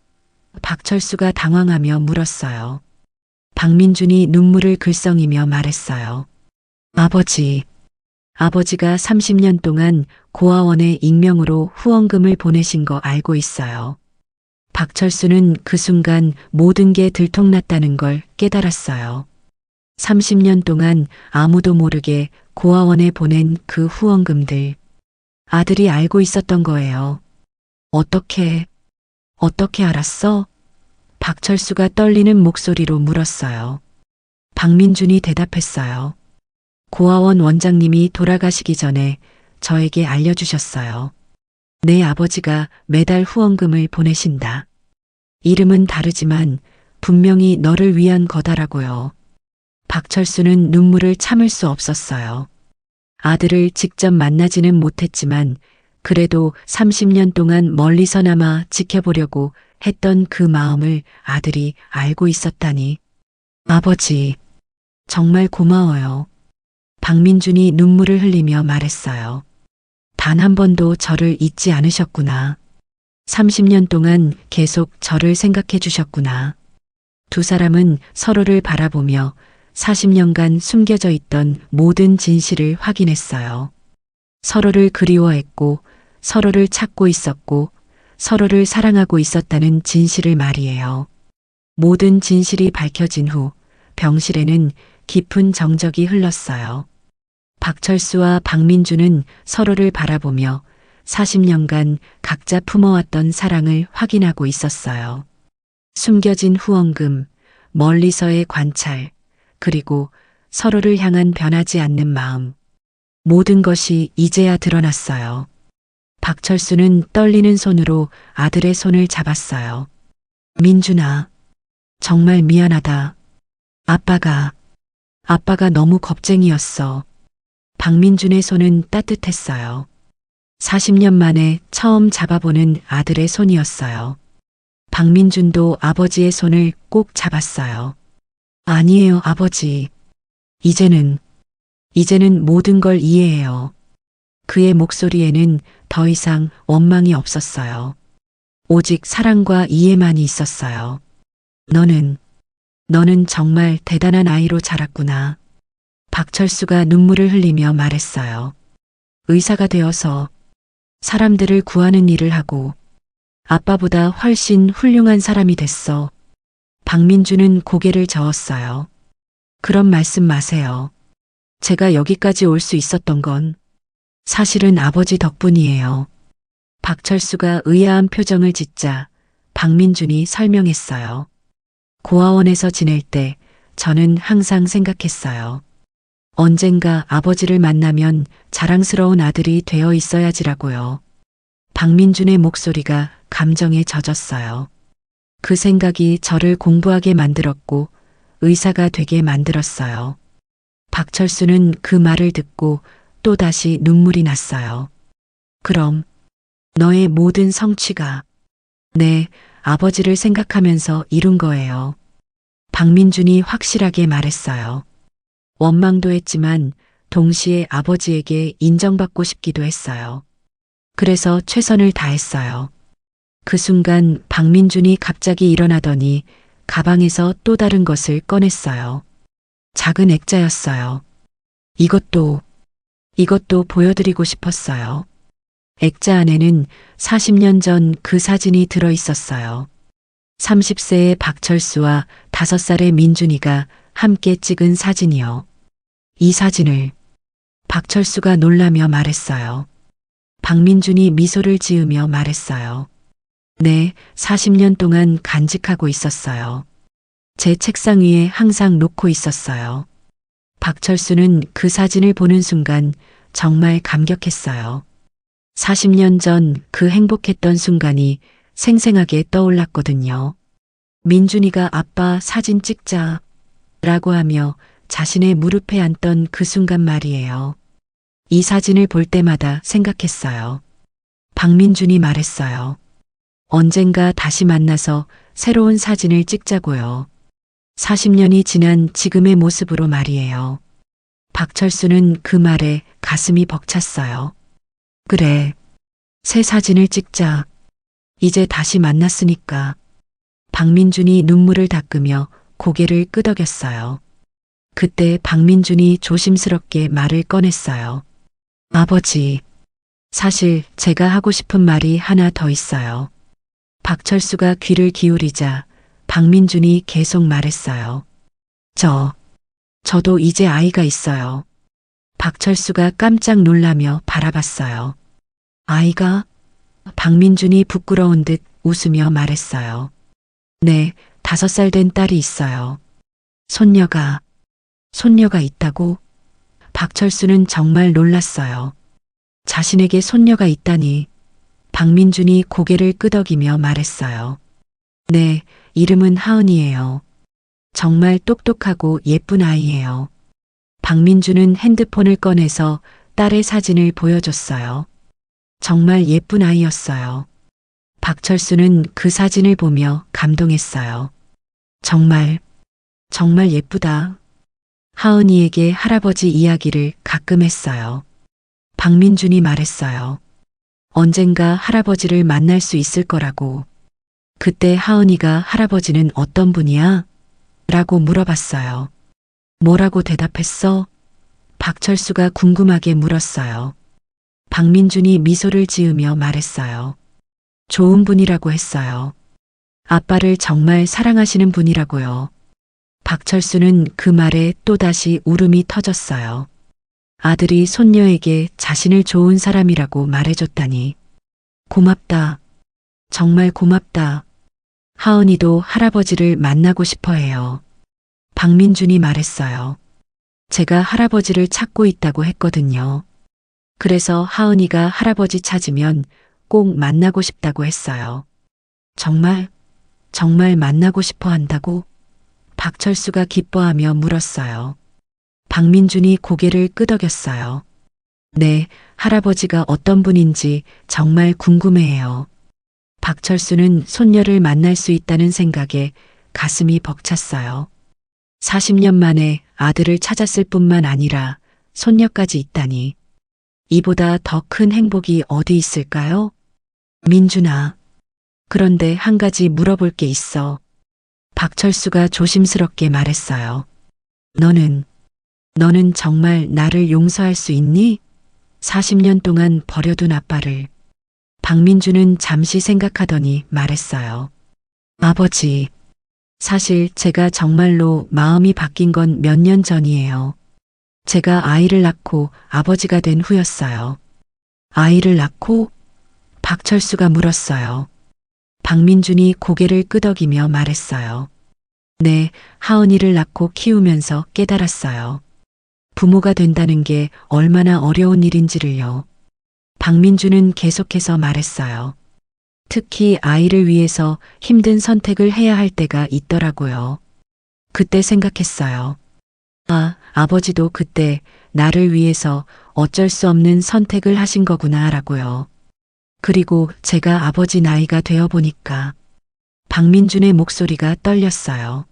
Speaker 2: 박철수가 당황하며 물었어요. 박민준이 눈물을 글썽이며 말했어요. 아버지가 30년 동안 고아원에 익명으로 후원금을 보내신 거 알고 있어요. 박철수는 그 순간 모든 게 들통났다는 걸 깨달았어요. 30년 동안 아무도 모르게 고아원에 보낸 그 후원금들. 아들이 알고 있었던 거예요. 어떻게 알았어? 박철수가 떨리는 목소리로 물었어요. 박민준이 대답했어요. 고아원 원장님이 돌아가시기 전에 저에게 알려주셨어요. 내 아버지가 매달 후원금을 보내신다. 이름은 다르지만 분명히 너를 위한 거다라고요. 박철수는 눈물을 참을 수 없었어요. 아들을 직접 만나지는 못했지만 그래도 30년 동안 멀리서나마 지켜보려고 했던 그 마음을 아들이 알고 있었다니. 아버지, 정말 고마워요. 박민준이 눈물을 흘리며 말했어요. 단 한 번도 저를 잊지 않으셨구나. 30년 동안 계속 저를 생각해 주셨구나. 두 사람은 서로를 바라보며 40년간 숨겨져 있던 모든 진실을 확인했어요. 서로를 그리워했고, 서로를 찾고 있었고, 서로를 사랑하고 있었다는 진실을 말이에요. 모든 진실이 밝혀진 후 병실에는 깊은 정적이 흘렀어요. 박철수와 박민준은 서로를 바라보며 40년간 각자 품어왔던 사랑을 확인하고 있었어요. 숨겨진 후원금, 멀리서의 관찰, 그리고 서로를 향한 변하지 않는 마음. 모든 것이 이제야 드러났어요. 박철수는 떨리는 손으로 아들의 손을 잡았어요. 민준아, 정말 미안하다. 아빠가 너무 겁쟁이였어. 박민준의 손은 따뜻했어요. 40년 만에 처음 잡아보는 아들의 손이었어요. 박민준도 아버지의 손을 꼭 잡았어요. 아니에요, 아버지. 이제는 모든 걸 이해해요. 그의 목소리에는 더 이상 원망이 없었어요. 오직 사랑과 이해만이 있었어요. 너는 정말 대단한 아이로 자랐구나. 박철수가 눈물을 흘리며 말했어요. 의사가 되어서 사람들을 구하는 일을 하고 아빠보다 훨씬 훌륭한 사람이 됐어. 박민주는 고개를 저었어요. 그런 말씀 마세요. 제가 여기까지 올 수 있었던 건 사실은 아버지 덕분이에요. 박철수가 의아한 표정을 짓자 박민준이 설명했어요. 고아원에서 지낼 때 저는 항상 생각했어요. 언젠가 아버지를 만나면 자랑스러운 아들이 되어 있어야지라고요. 박민준의 목소리가 감정에 젖었어요. 그 생각이 저를 공부하게 만들었고 의사가 되게 만들었어요. 박철수는 그 말을 듣고 또다시 눈물이 났어요. 그럼 너의 모든 성취가 내 아버지를 생각하면서 이룬 거예요. 박민준이 확실하게 말했어요. 원망도 했지만 동시에 아버지에게 인정받고 싶기도 했어요. 그래서 최선을 다했어요. 그 순간 박민준이 갑자기 일어나더니 가방에서 또 다른 것을 꺼냈어요. 작은 액자였어요. 이것도 보여드리고 싶었어요. 액자 안에는 40년 전 그 사진이 들어 있었어요. 30세의 박철수와 5살의 민준이가 함께 찍은 사진이요. 이 사진을 박철수가 놀라며 말했어요. 박민준이 미소를 지으며 말했어요. 네, 40년 동안 간직하고 있었어요. 제 책상 위에 항상 놓고 있었어요. 박철수는 그 사진을 보는 순간 정말 감격했어요. 40년 전 그 행복했던 순간이 생생하게 떠올랐거든요. 민준이가 아빠 사진 찍자 라고 하며 자신의 무릎에 앉던 그 순간 말이에요. 이 사진을 볼 때마다 생각했어요. 박민준이 말했어요. 언젠가 다시 만나서 새로운 사진을 찍자고요. 40년이 지난 지금의 모습으로 말이에요. 박철수는 그 말에 가슴이 벅찼어요. 그래, 새 사진을 찍자. 이제 다시 만났으니까. 박민준이 눈물을 닦으며 고개를 끄덕였어요. 그때 박민준이 조심스럽게 말을 꺼냈어요. 아버지, 사실 제가 하고 싶은 말이 하나 더 있어요. 박철수가 귀를 기울이자 박민준이 계속 말했어요. 저도 이제 아이가 있어요. 박철수가 깜짝 놀라며 바라봤어요. 아이가? 박민준이 부끄러운 듯 웃으며 말했어요. 네, 5살 된 딸이 있어요. 손녀가 있다고? 박철수는 정말 놀랐어요. 자신에게 손녀가 있다니. 박민준이 고개를 끄덕이며 말했어요. 네, 이름은 하은이에요. 정말 똑똑하고 예쁜 아이예요. 박민준은 핸드폰을 꺼내서 딸의 사진을 보여줬어요. 정말 예쁜 아이였어요. 박철수는 그 사진을 보며 감동했어요. 정말 예쁘다. 하은이에게 할아버지 이야기를 가끔 했어요. 박민준이 말했어요. 언젠가 할아버지를 만날 수 있을 거라고. 그때 하은이가 할아버지는 어떤 분이야? 라고 물어봤어요. 뭐라고 대답했어? 박철수가 궁금하게 물었어요. 박민준이 미소를 지으며 말했어요. 좋은 분이라고 했어요. 아빠를 정말 사랑하시는 분이라고요. 박철수는 그 말에 또다시 울음이 터졌어요. 아들이 손녀에게 자신을 좋은 사람이라고 말해줬다니. 고맙다. 정말 고맙다. 하은이도 할아버지를 만나고 싶어 해요. 박민준이 말했어요. 제가 할아버지를 찾고 있다고 했거든요. 그래서 하은이가 할아버지 찾으면 꼭 만나고 싶다고 했어요. 정말 만나고 싶어 한다고? 박철수가 기뻐하며 물었어요. 박민준이 고개를 끄덕였어요. 네, 할아버지가 어떤 분인지 정말 궁금해해요. 박철수는 손녀를 만날 수 있다는 생각에 가슴이 벅찼어요. 40년 만에 아들을 찾았을 뿐만 아니라 손녀까지 있다니. 이보다 더 큰 행복이 어디 있을까요? 민준아, 그런데 한 가지 물어볼 게 있어. 박철수가 조심스럽게 말했어요. 너는 정말 나를 용서할 수 있니? 40년 동안 버려둔 아빠를. 박민주는 잠시 생각하더니 말했어요. 아버지, 사실 제가 정말로 마음이 바뀐 건 몇 년 전이에요. 제가 아이를 낳고 아버지가 된 후였어요. 아이를 낳고? 박철수가 물었어요. 박민준이 고개를 끄덕이며 말했어요. 네, 하은이를 낳고 키우면서 깨달았어요. 부모가 된다는 게 얼마나 어려운 일인지를요. 박민주는 계속해서 말했어요. 특히 아이를 위해서 힘든 선택을 해야 할 때가 있더라고요. 그때 생각했어요. 아, 아버지도 그때 나를 위해서 어쩔 수 없는 선택을 하신 거구나라고요. 그리고 제가 아버지 나이가 되어 보니까 박민준의 목소리가 떨렸어요.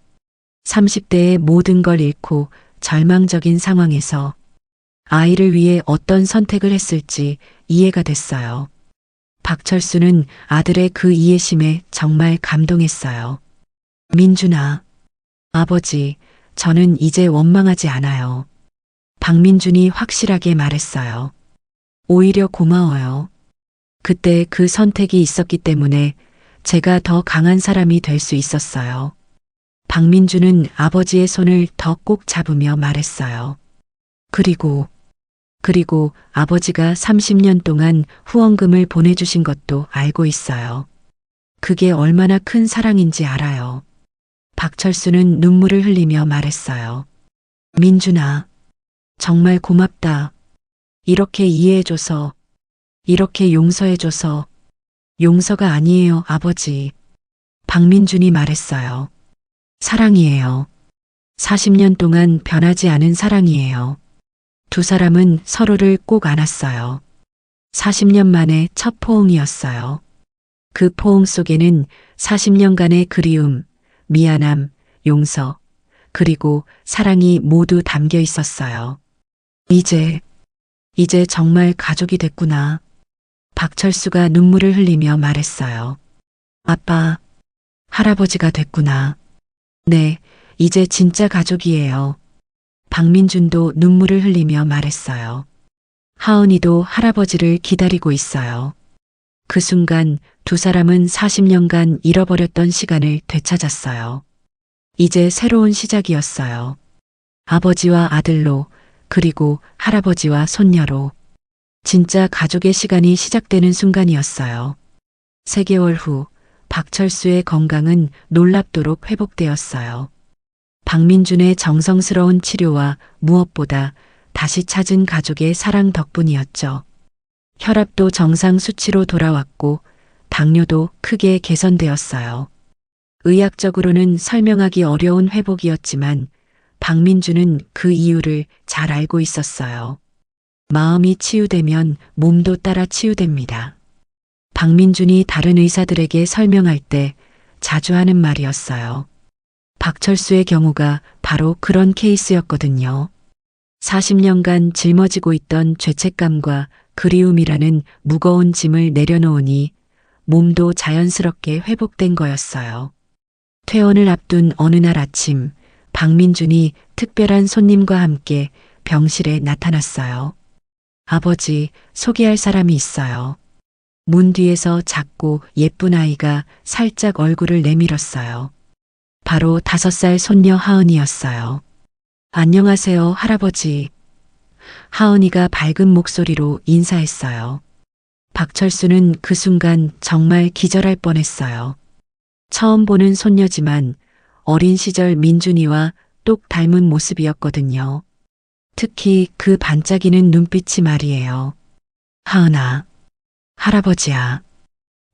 Speaker 2: 30대의 모든 걸 잃고 절망적인 상황에서 아이를 위해 어떤 선택을 했을지 이해가 됐어요. 박철수는 아들의 그 이해심에 정말 감동했어요. 민준아, 아버지, 저는 이제 원망하지 않아요. 박민준이 확실하게 말했어요. 오히려 고마워요. 그때 그 선택이 있었기 때문에 제가 더 강한 사람이 될 수 있었어요. 박민준은 아버지의 손을 더 꼭 잡으며 말했어요. 그리고 아버지가 30년 동안 후원금을 보내주신 것도 알고 있어요. 그게 얼마나 큰 사랑인지 알아요. 박철수는 눈물을 흘리며 말했어요. 민준아, 정말 고맙다. 이렇게 이해해줘서, 이렇게 용서해줘서. 용서가 아니에요, 아버지. 박민준이 말했어요. 사랑이에요. 40년 동안 변하지 않은 사랑이에요. 두 사람은 서로를 꼭 안았어요. 40년 만에 첫 포옹이었어요. 그 포옹 속에는 40년간의 그리움, 미안함, 용서, 그리고 사랑이 모두 담겨 있었어요. 이제 정말 가족이 됐구나. 박철수가 눈물을 흘리며 말했어요. 아빠, 할아버지가 됐구나. 네, 이제 진짜 가족이에요. 박민준도 눈물을 흘리며 말했어요. 하은이도 할아버지를 기다리고 있어요. 그 순간 두 사람은 40년간 잃어버렸던 시간을 되찾았어요. 이제 새로운 시작이었어요. 아버지와 아들로, 그리고 할아버지와 손녀로. 진짜 가족의 시간이 시작되는 순간이었어요. 3개월 후 박철수의 건강은 놀랍도록 회복되었어요. 박민준의 정성스러운 치료와 무엇보다 다시 찾은 가족의 사랑 덕분이었죠. 혈압도 정상 수치로 돌아왔고 당뇨도 크게 개선되었어요. 의학적으로는 설명하기 어려운 회복이었지만 박민준은 그 이유를 잘 알고 있었어요. 마음이 치유되면 몸도 따라 치유됩니다. 박민준이 다른 의사들에게 설명할 때 자주 하는 말이었어요. 박철수의 경우가 바로 그런 케이스였거든요. 40년간 짊어지고 있던 죄책감과 그리움이라는 무거운 짐을 내려놓으니 몸도 자연스럽게 회복된 거였어요. 퇴원을 앞둔 어느 날 아침, 박민준이 특별한 손님과 함께 병실에 나타났어요. 아버지, 소개할 사람이 있어요. 문 뒤에서 작고 예쁜 아이가 살짝 얼굴을 내밀었어요. 바로 5살 손녀 하은이였어요. 안녕하세요, 할아버지. 하은이가 밝은 목소리로 인사했어요. 박철수는 그 순간 정말 기절할 뻔했어요. 처음 보는 손녀지만 어린 시절 민준이와 똑 닮은 모습이었거든요. 특히 그 반짝이는 눈빛이 말이에요. 하은아, 할아버지야.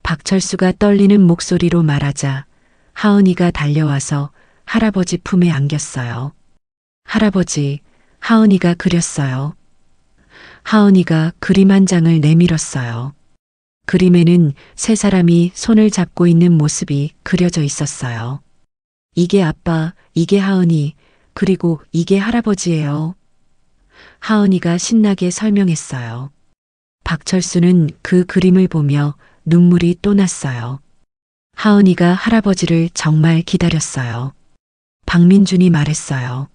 Speaker 2: 박철수가 떨리는 목소리로 말하자 하은이가 달려와서 할아버지 품에 안겼어요. 할아버지, 하은이가 그렸어요. 하은이가 그림 한 장을 내밀었어요. 그림에는 3사람이 손을 잡고 있는 모습이 그려져 있었어요. 이게 아빠, 이게 하은이, 그리고 이게 할아버지예요. 하은이가 신나게 설명했어요. 박철수는 그 그림을 보며 눈물이 또 났어요. 하은이가 할아버지를 정말 기다렸어요. 박민준이 말했어요.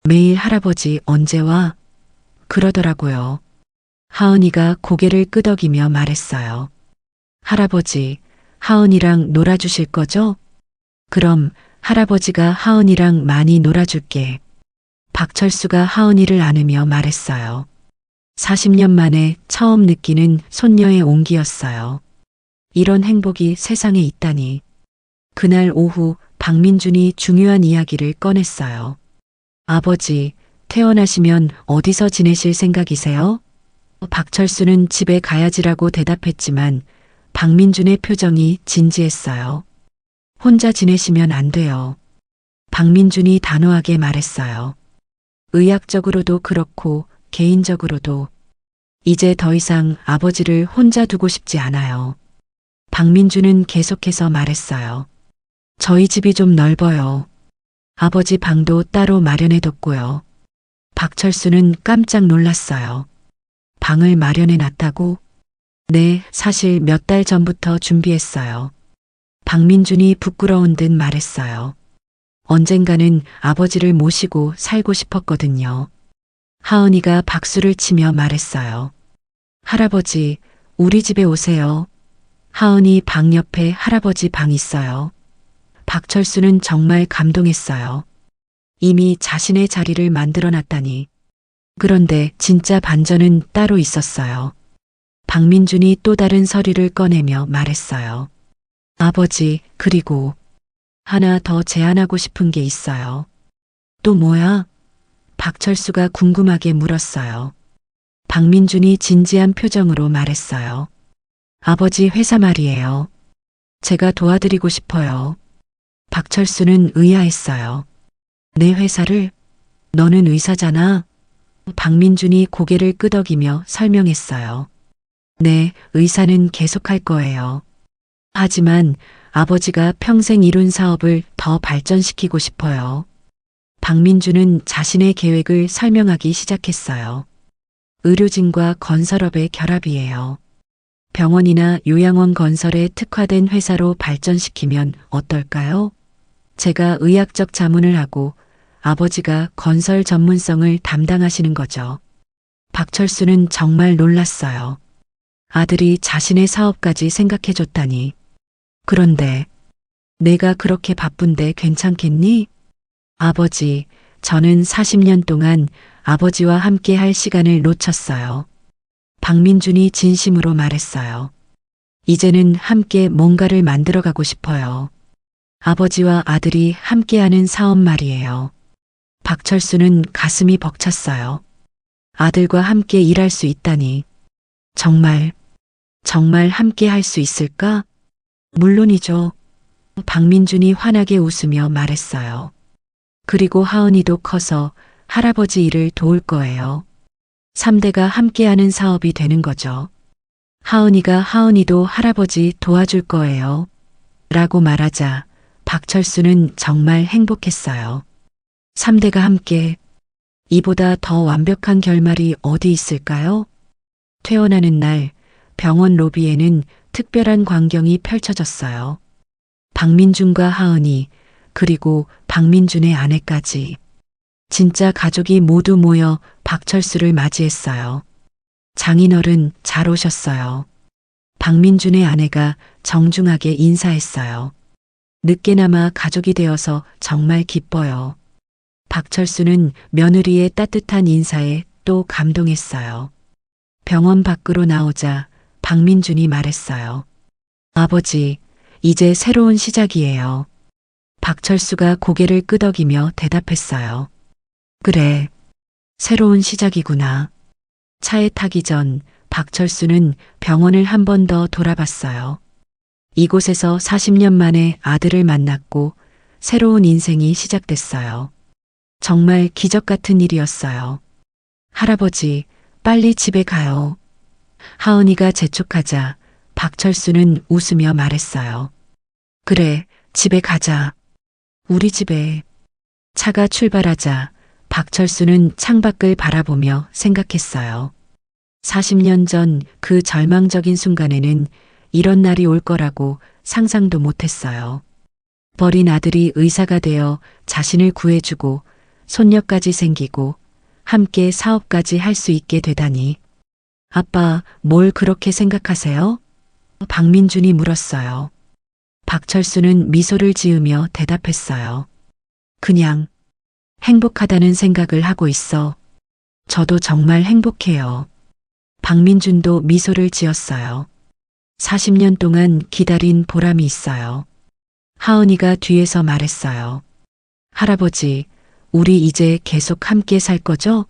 Speaker 2: 매일 할아버지 언제 와? 그러더라고요. 하은이가 고개를 끄덕이며 말했어요. 할아버지, 하은이랑 놀아주실 거죠? 그럼 할아버지가 하은이랑 많이 놀아줄게. 박철수가 하은이를 안으며 말했어요. 40년 만에 처음 느끼는 손녀의 온기였어요. 이런 행복이 세상에 있다니. 그날 오후 박민준이 중요한 이야기를 꺼냈어요. 아버지, 퇴원하시면 어디서 지내실 생각이세요? 박철수는 집에 가야지라고 대답했지만 박민준의 표정이 진지했어요. 혼자 지내시면 안 돼요. 박민준이 단호하게 말했어요. 의학적으로도 그렇고 개인적으로도 이제 더 이상 아버지를 혼자 두고 싶지 않아요. 박민준은 계속해서 말했어요. 저희 집이 좀 넓어요. 아버지 방도 따로 마련해뒀고요. 박철수는 깜짝 놀랐어요. 방을 마련해 놨다고? 네, 사실 몇 달 전부터 준비했어요. 박민준이 부끄러운 듯 말했어요. 언젠가는 아버지를 모시고 살고 싶었거든요. 하은이가 박수를 치며 말했어요. 할아버지, 우리 집에 오세요. 하은이 방 옆에 할아버지 방 있어요. 박철수는 정말 감동했어요. 이미 자신의 자리를 만들어 놨다니. 그런데 진짜 반전은 따로 있었어요. 박민준이 또 다른 서류를 꺼내며 말했어요. 아버지, 그리고 하나 더 제안하고 싶은 게 있어요. 또 뭐야? 박철수가 궁금하게 물었어요. 박민준이 진지한 표정으로 말했어요. 아버지 회사 말이에요. 제가 도와드리고 싶어요. 박철수는 의아했어요. 내 회사를? 너는 의사잖아. 박민준이 고개를 끄덕이며 설명했어요. 네, 의사는 계속할 거예요. 하지만 아버지가 평생 이룬 사업을 더 발전시키고 싶어요. 박민준은 자신의 계획을 설명하기 시작했어요. 의료진과 건설업의 결합이에요. 병원이나 요양원 건설에 특화된 회사로 발전시키면 어떨까요? 제가 의학적 자문을 하고 아버지가 건설 전문성을 담당하시는 거죠. 박철수는 정말 놀랐어요. 아들이 자신의 사업까지 생각해줬다니. 그런데 내가 그렇게 바쁜데 괜찮겠니? 아버지, 저는 40년 동안 아버지와 함께 할 시간을 놓쳤어요. 박민준이 진심으로 말했어요. 이제는 함께 뭔가를 만들어가고 싶어요. 아버지와 아들이 함께하는 사업 말이에요. 박철수는 가슴이 벅찼어요. 아들과 함께 일할 수 있다니. 정말 함께 할 수 있을까? 물론이죠. 박민준이 환하게 웃으며 말했어요. 그리고 하은이도 커서 할아버지 일을 도울 거예요. 3대가 함께하는 사업이 되는 거죠. 하은이가 하은이도 할아버지 도와줄 거예요. 라고 말하자 박철수는 정말 행복했어요. 3대가 함께, 이보다 더 완벽한 결말이 어디 있을까요? 퇴원하는 날 병원 로비에는 특별한 광경이 펼쳐졌어요. 박민준과 하은이, 그리고 박민준의 아내까지. 진짜 가족이 모두 모여 박철수를 맞이했어요. 장인어른 잘 오셨어요. 박민준의 아내가 정중하게 인사했어요. 늦게나마 가족이 되어서 정말 기뻐요. 박철수는 며느리의 따뜻한 인사에 또 감동했어요. 병원 밖으로 나오자 박민준이 말했어요. 아버지, 이제 새로운 시작이에요. 박철수가 고개를 끄덕이며 대답했어요. 그래, 새로운 시작이구나. 차에 타기 전 박철수는 병원을 한 번 더 돌아봤어요. 이곳에서 40년 만에 아들을 만났고 새로운 인생이 시작됐어요. 정말 기적 같은 일이었어요. 할아버지, 빨리 집에 가요. 하은이가 재촉하자 박철수는 웃으며 말했어요. 그래, 집에 가자. 우리 집에. 차가 출발하자 박철수는 창밖을 바라보며 생각했어요. 40년 전 그 절망적인 순간에는 이런 날이 올 거라고 상상도 못했어요. 버린 아들이 의사가 되어 자신을 구해주고 손녀까지 생기고 함께 사업까지 할 수 있게 되다니. 아빠, 뭘 그렇게 생각하세요? 박민준이 물었어요. 박철수는 미소를 지으며 대답했어요. 그냥 행복하다는 생각을 하고 있어. 저도 정말 행복해요. 박민준도 미소를 지었어요. 40년 동안 기다린 보람이 있어요. 하은이가 뒤에서 말했어요. 할아버지, 우리 이제 계속 함께 살 거죠?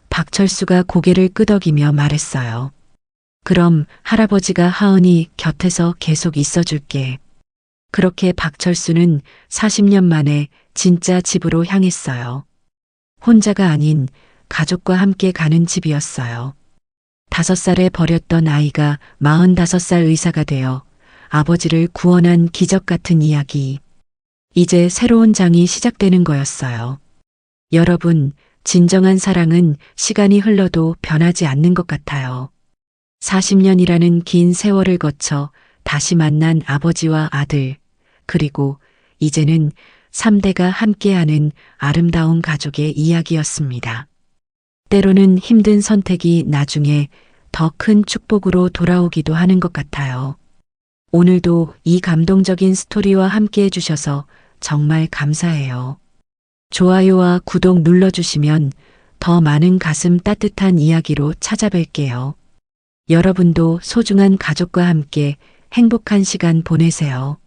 Speaker 2: 박철수가 고개를 끄덕이며 말했어요. 그럼 할아버지가 하은이 곁에서 계속 있어줄게. 그렇게 박철수는 40년 만에 진짜 집으로 향했어요. 혼자가 아닌 가족과 함께 가는 집이었어요. 5살에 버렸던 아이가 45살 의사가 되어 아버지를 구원한 기적 같은 이야기. 이제 새로운 장이 시작되는 거였어요. 여러분, 진정한 사랑은 시간이 흘러도 변하지 않는 것 같아요. 40년이라는 긴 세월을 거쳐 다시 만난 아버지와 아들, 그리고 이제는 3대가 함께하는 아름다운 가족의 이야기였습니다. 때로는 힘든 선택이 나중에 더 큰 축복으로 돌아오기도 하는 것 같아요. 오늘도 이 감동적인 스토리와 함께 해주셔서 정말 감사해요. 좋아요와 구독 눌러주시면 더 많은 가슴 따뜻한 이야기로 찾아뵐게요. 여러분도 소중한 가족과 함께 행복한 시간 보내세요.